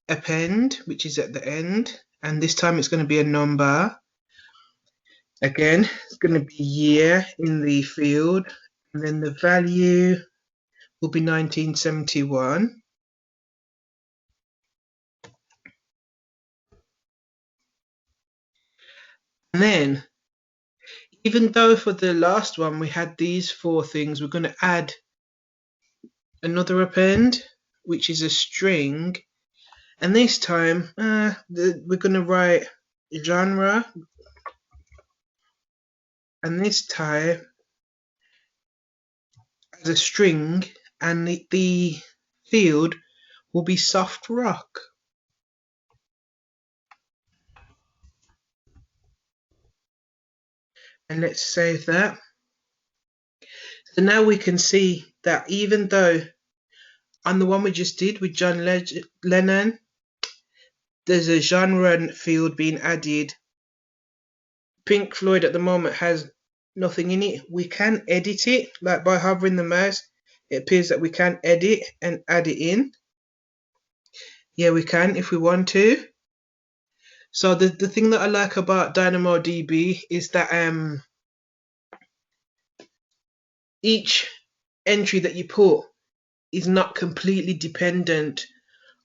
append, which is at the end. And this time it's going to be a number. Again, it's going to be year in the field. And then the value will be 1971. And then, even though for the last one we had these four things, we're going to add another append, which is a string. And this time, we're going to write genre. And this time, as a string, and the field will be soft rock. And let's save that. So now we can see that even though on the one we just did with John Lennon, there's a genre field being added. Pink Floyd at the moment has nothing in it. We can edit it, like by hovering the mouse. It appears that we can edit and add it in. Yeah, we can if we want to. So the thing that I like about Dynamo DB is that each entry that you put is not completely dependent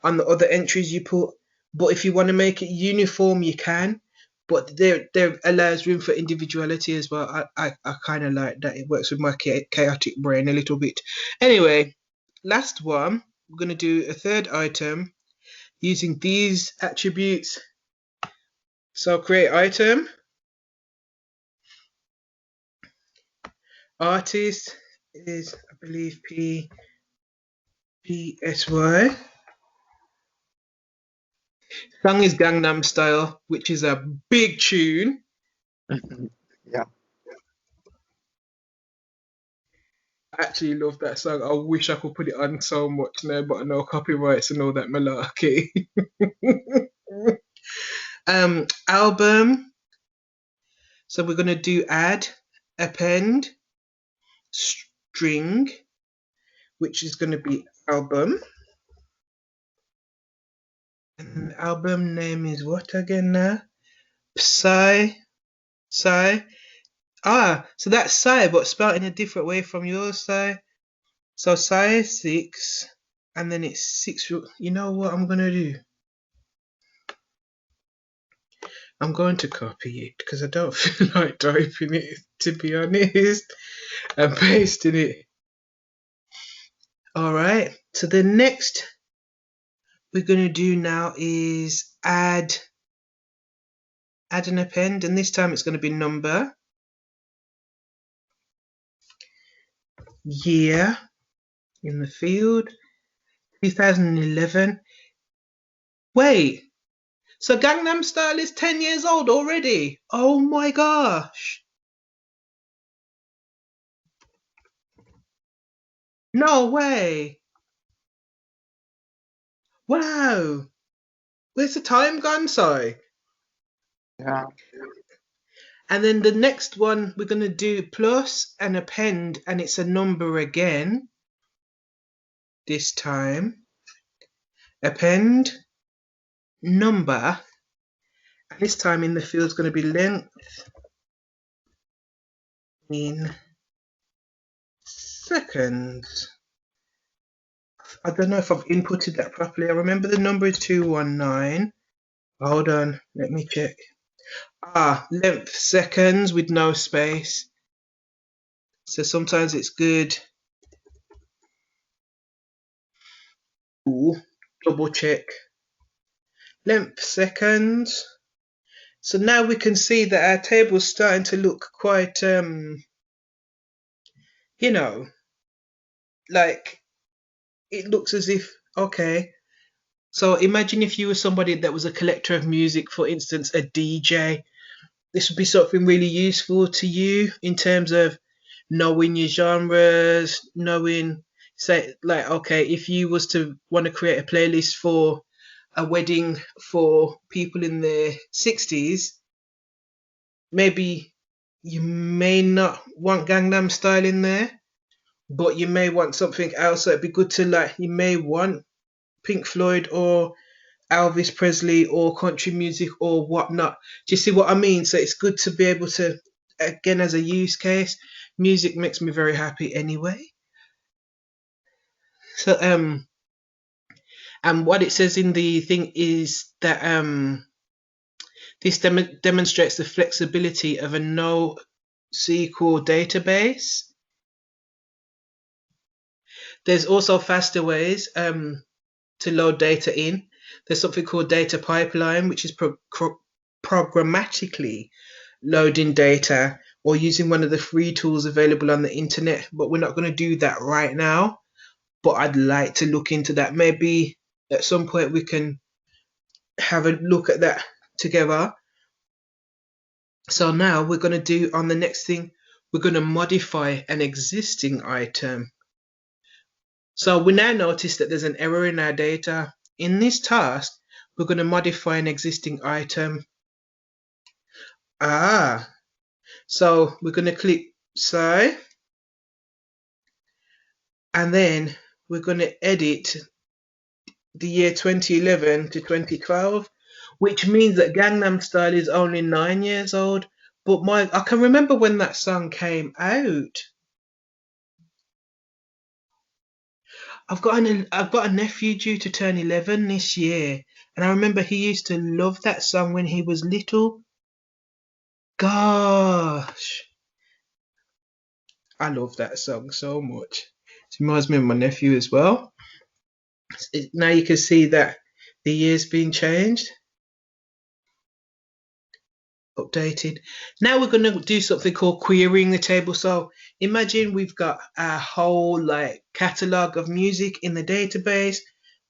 on the other entries you put. But if you want to make it uniform, you can. But there allows room for individuality as well. I kind of like that. It works with my chaotic brain a little bit. Anyway, last one, we're going to do a third item using these attributes. So create item, artist is, I believe, PSY. Song is Gangnam Style, which is a big tune. Yeah. I actually love that song. I wish I could put it on so much now, but I know copyrights and all that malarkey. Album. So we're gonna do add, append, string, which is gonna be album. And the album name is what again now? Psy. So that's Psy, but spelled in a different way from yours, Psy. So Psy 6, and then it's 6. You know what I'm gonna do? I'm going to copy it because I don't feel like typing it, to be honest, and pasting it. Alright, so the next we're going to do now is add an append, and this time it's going to be number, year in the field, 2011. Wait, so Gangnam Style is 10 years old already? Oh my gosh. No way. Wow. Where's the time gone, sorry? Yeah. And then the next one we're going to do plus and append, and it's a number again. This time append number, and this time in the field is going to be length in seconds. I don't know if I've inputted that properly. I remember the number is 219. Hold on, let me check. Length seconds with no space. So sometimes it's good. Double check. Length seconds. So now we can see that our table is starting to look quite, like it looks as if, okay. So imagine if you were somebody that was a collector of music, for instance, a DJ. This would be something really useful to you in terms of knowing your genres, knowing, say, like, okay, if you was to want to create a playlist for a wedding for people in their 60s, maybe you may not want Gangnam Style in there, but you may want something else. So it'd be good to, like, you may want Pink Floyd or Elvis Presley or country music or whatnot. Do you see what I mean? So it's good to be able to, again, as a use case, music makes me very happy anyway. So and what it says in the thing is that this demonstrates the flexibility of a NoSQL database. There's also faster ways to load data in. There's something called data pipeline, which is programmatically loading data or using one of the free tools available on the internet, but we're not going to do that right now. But I'd like to look into that. Maybe at some point we can have a look at that together. So now we're going to do, on the next thing, we're going to modify an existing item. So we now notice that there's an error in our data. In this task, we're going to modify an existing item. So we're going to click save, and then we're going to edit the year 2011 to 2012, which means that Gangnam Style is only 9 years old. But I can remember when that song came out. I've got a nephew due to turn 11 this year, and I remember he used to love that song when he was little. Gosh, I love that song so much. It reminds me of my nephew as well. Now you can see that the year's been changed, updated. Now we're going to do something called querying the table. So imagine we've got a whole like catalog of music in the database.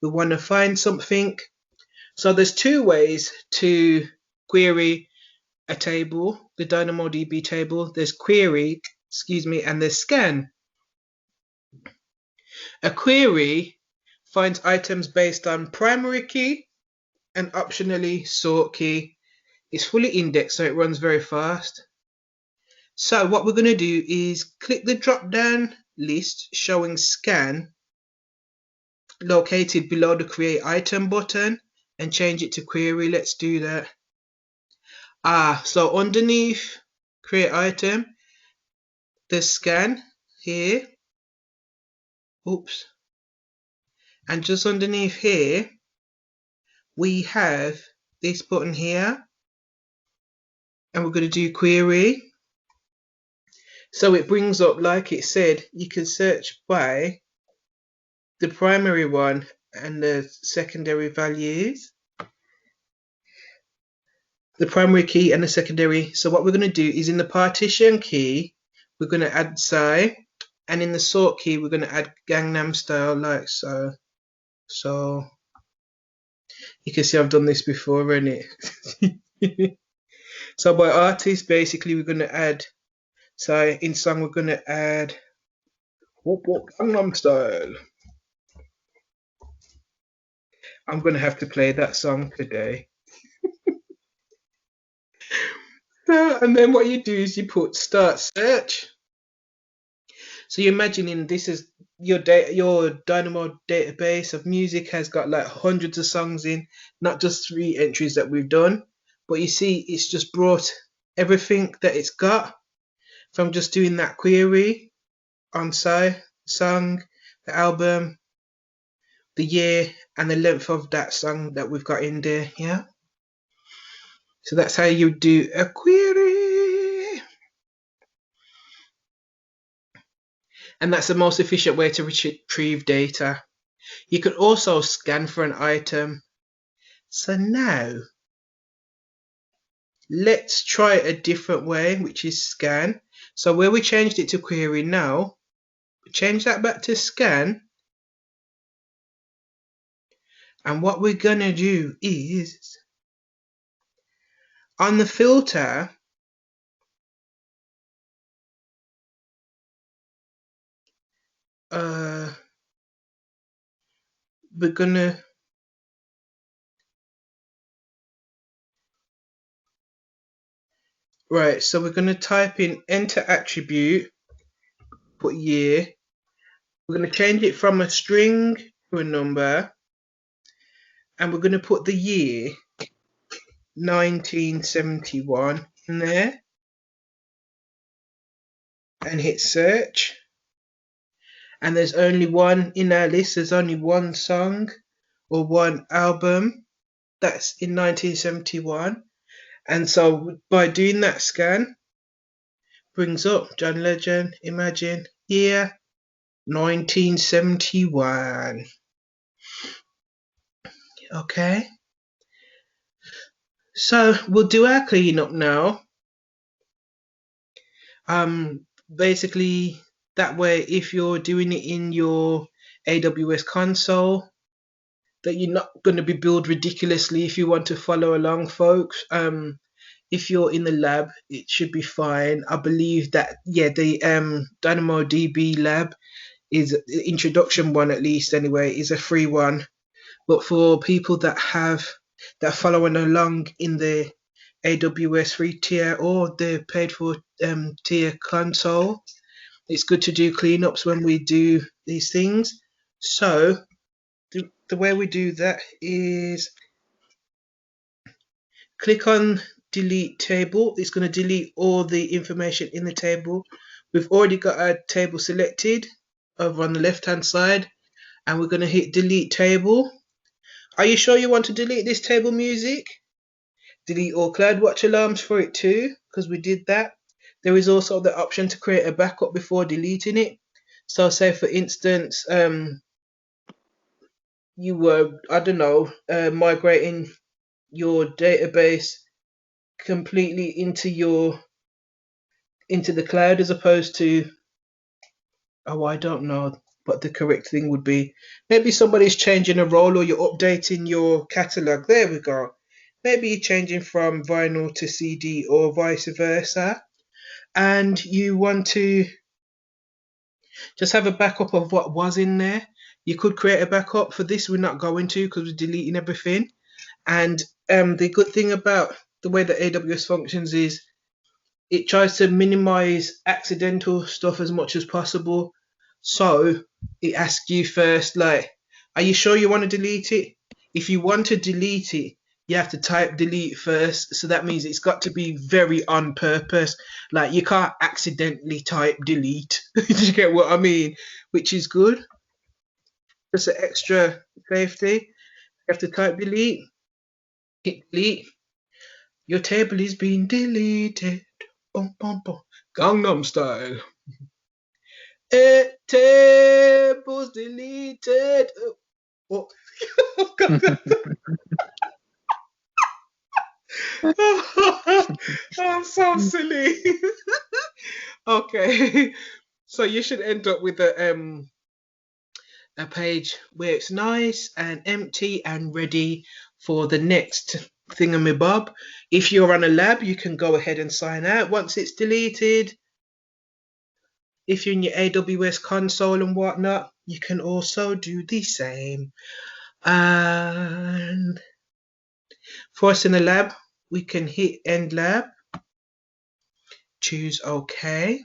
We want to find something. So there's two ways to query a table, the Dynamo DB table. There's query, and there's scan. A query finds items based on primary key and optionally sort key. It's fully indexed, so it runs very fast. So what we're going to do is click the drop down list showing scan located below the create item button, and change it to query. Let's do that. So underneath create item, the scan here. Oops. And just underneath here, we have this button here, and we're going to do query. So it brings up, like it said, you can search by the primary one and the secondary values, the primary key and the secondary. So what we're going to do is in the partition key, we're going to add Psy, and in the sort key, we're going to add Gangnam Style, like so. So you can see I've done this before, innit? So by artist, basically, we're going to add, so in song, we're going to add Whoop Whoop Gangnam Style. I'm going to have to play that song today. So, and then what you do is you put start search. So you're imagining this is your Dynamo database of music has got like hundreds of songs in, not just 3 entries that we've done, but you see it's just brought everything that it's got from just doing that query on song, the album, the year, and the length of that song that we've got in there. Yeah. So that's how you do a query. And that's the most efficient way to retrieve data. You could also scan for an item. So now, let's try a different way, which is scan. So where we changed it to query now, change that back to scan. And what we're going to do is, on the filter, we're going to so we're going to type in enter attribute, put year. We're going to change it from a string to a number, and we're going to put the year 1971 in there and hit search. And there's only one in our list, there's only one song or one album that's in 1971. And so by doing that scan, brings up John Legend, Imagine, year 1971. Okay. So we'll do our cleanup now. Basically, that way, if you're doing it in your AWS console, that you're not going to be billed ridiculously if you want to follow along, folks. If you're in the lab, it should be fine. I believe that, yeah, the Dynamo DB lab is the introduction one, at least anyway, is a free one. But for people that are following along in the AWS free tier or the paid for tier console, it's good to do cleanups when we do these things. So the way we do that is click on delete table. It's going to delete all the information in the table. We've already got our table selected over on the left hand side, and we're going to hit delete table. Are you sure you want to delete this table music? Delete all CloudWatch alarms for it too, because we did that. There is also the option to create a backup before deleting it. So say for instance, you were, I don't know, migrating your database completely into the cloud, as opposed to, oh, I don't know what the correct thing would be. Maybe somebody's changing a role, or you're updating your catalog. There we go. Maybe you're changing from vinyl to CD or vice versa, and you want to just have a backup of what was in there. You could create a backup. For this, we're not going to, because we're deleting everything. And the good thing about the way that AWS functions is it tries to minimize accidental stuff as much as possible. So it asks you first, like, are you sure you want to delete it? if you want to delete it, you have to type delete first. So that means it's got to be very on purpose. Like you can't accidentally type delete. Do you get what I mean? Which is good. Just an extra safety. You have to type delete. Hit delete. Your table is being deleted. Bum, bum, bum. Gangnam Style. Tables deleted. Oh, I'm so silly. Okay, so you should end up with a page where it's nice and empty and ready for the next thingamabob. If you're on a lab, you can go ahead and sign out once it's deleted. If you're in your AWS console and whatnot, you can also do the same. And for us in the lab, we can hit end lab, choose OK.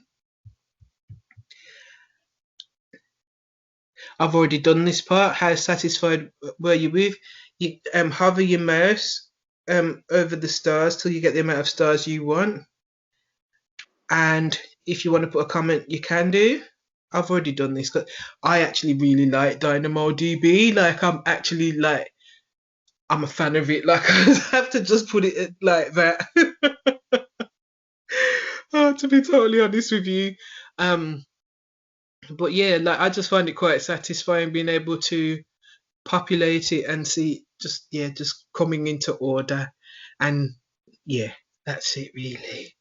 I've already done this part. How satisfied were you with? You hover your mouse over the stars till you get the amount of stars you want. And if you want to put a comment, you can do. I've already done this because I actually really like Dynamo DB. Like I'm actually like I'm a fan of it. Like I have to just put it like that. Oh, to be totally honest with you. But yeah, like I just find it quite satisfying being able to populate it and see just coming into order. And yeah, that's it really.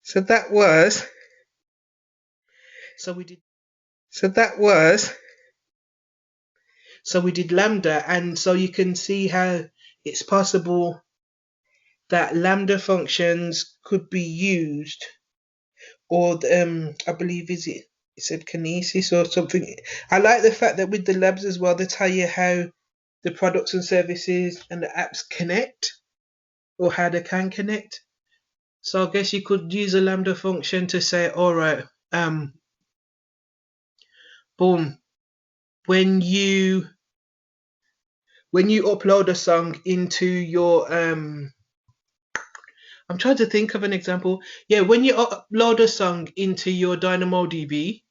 So that was so we did so that was so we did Lambda, and so you can see how it's possible that Lambda functions could be used, or I believe it said kinesis or something. I like the fact that with the labs as well, they tell you how the products and services and the apps connect, or how they can connect. So I guess you could use a Lambda function to say, all right, boom, when you upload a song into your I'm trying to think of an example. Yeah, when you upload a song into your Dynamo DB,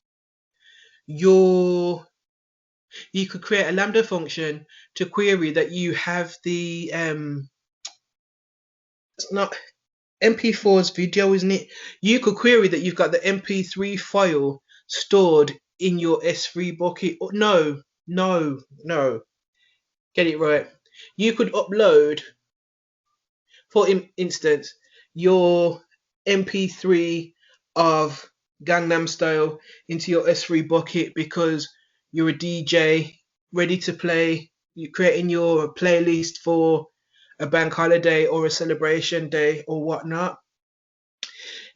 you could create a Lambda function to query that you have the it's not MP4's video, isn't it? You could query that you've got the MP3 file stored in your S3 bucket. No, no, no. Get it right. You could upload, for instance, your MP3 of Gangnam Style into your S3 bucket because you're a DJ ready to play. You're creating your playlist for a bank holiday or a celebration day or whatnot.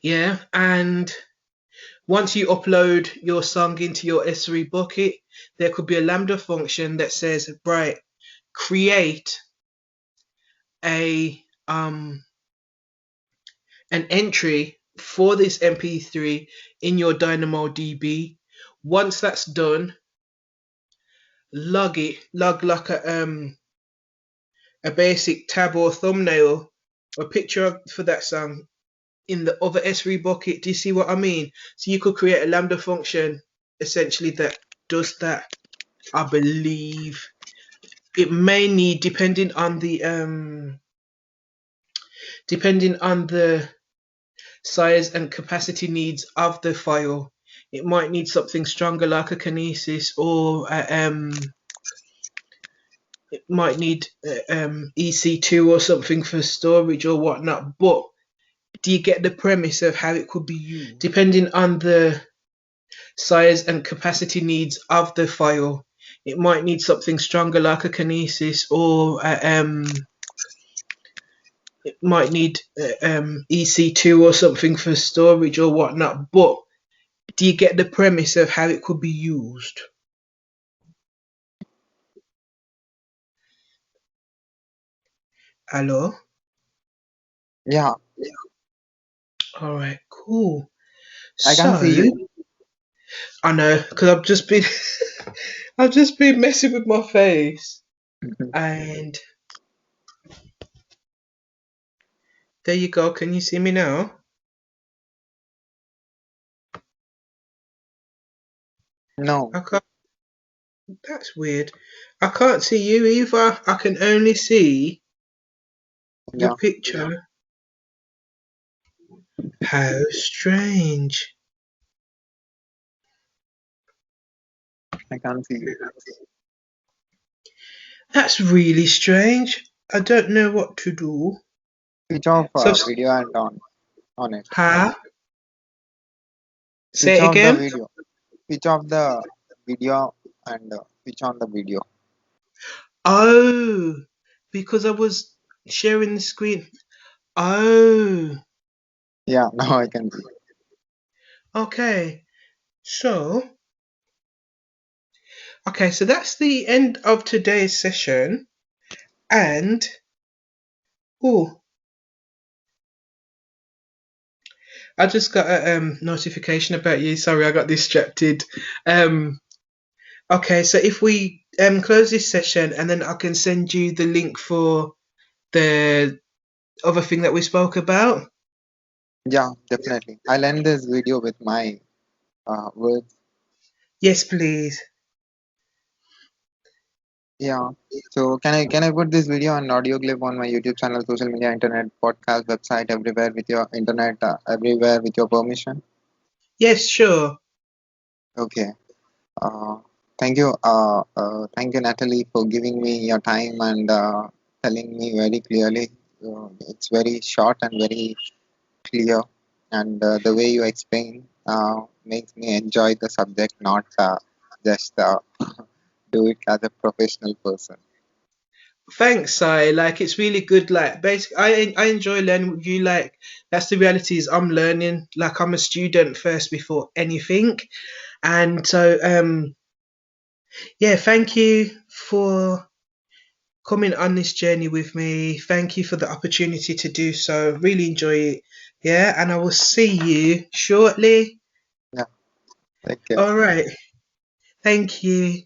Yeah, and once you upload your song into your S3 bucket, there could be a Lambda function that says, right, create a an entry for this MP3 in your Dynamo DB. Once that's done, log like a basic tab or thumbnail or picture for that song in the other S3 bucket. Do you see what I mean? So you could create a Lambda function essentially that does that. I believe it may need, depending on the size and capacity needs of the file, it might need something stronger like a kinesis, or it might need EC2 or something for storage or whatnot. But do you get the premise of how it could be used? Depending on the size and capacity needs of the file, it might need something stronger like a kinesis, or it might need EC2 or something for storage or whatnot. But do you get the premise of how it could be used? Hello? Yeah, All right, cool. I can see So you. I know, because I've just been I've just been messing with my face. And there you go. Can you see me now? No, I can't. That's weird. I can't see you either. I can only see your yeah, picture. How strange. I can't see you. That's really strange. I don't know what to do. Switch off So, video and on it. huh? Switch Say it off the again. video. Switch off the video and switch on the video. Oh, because I was sharing the screen. Oh, Yeah, now I can see. okay. So, okay, so that's the end of today's session. And, oh, I just got a notification about you. Sorry, I got distracted. Um, okay, so if we close this session and then I can send you the link for the other thing that we spoke about. Yeah, definitely. I'll end this video with my words. Yes, please. Yeah. So can I put this video and audio clip on my YouTube channel, social media, internet, podcast, website, everywhere with your internet, everywhere with your permission? Yes, sure. Okay. Uh, thank you, Natalie, for giving me your time and telling me very clearly. It's very short and very clear, and the way you explain makes me enjoy the subject, not just do it as a professional person. Thanks, Sai. Like it's really good. Like basically, I enjoy learning with you. Like that's the reality is I'm learning. Like I'm a student first before anything, and so yeah. Thank you for coming on this journey with me. Thank you for the opportunity to do so. Really enjoy it. Yeah, and I will see you shortly. Yeah, take care. All right. Thank you.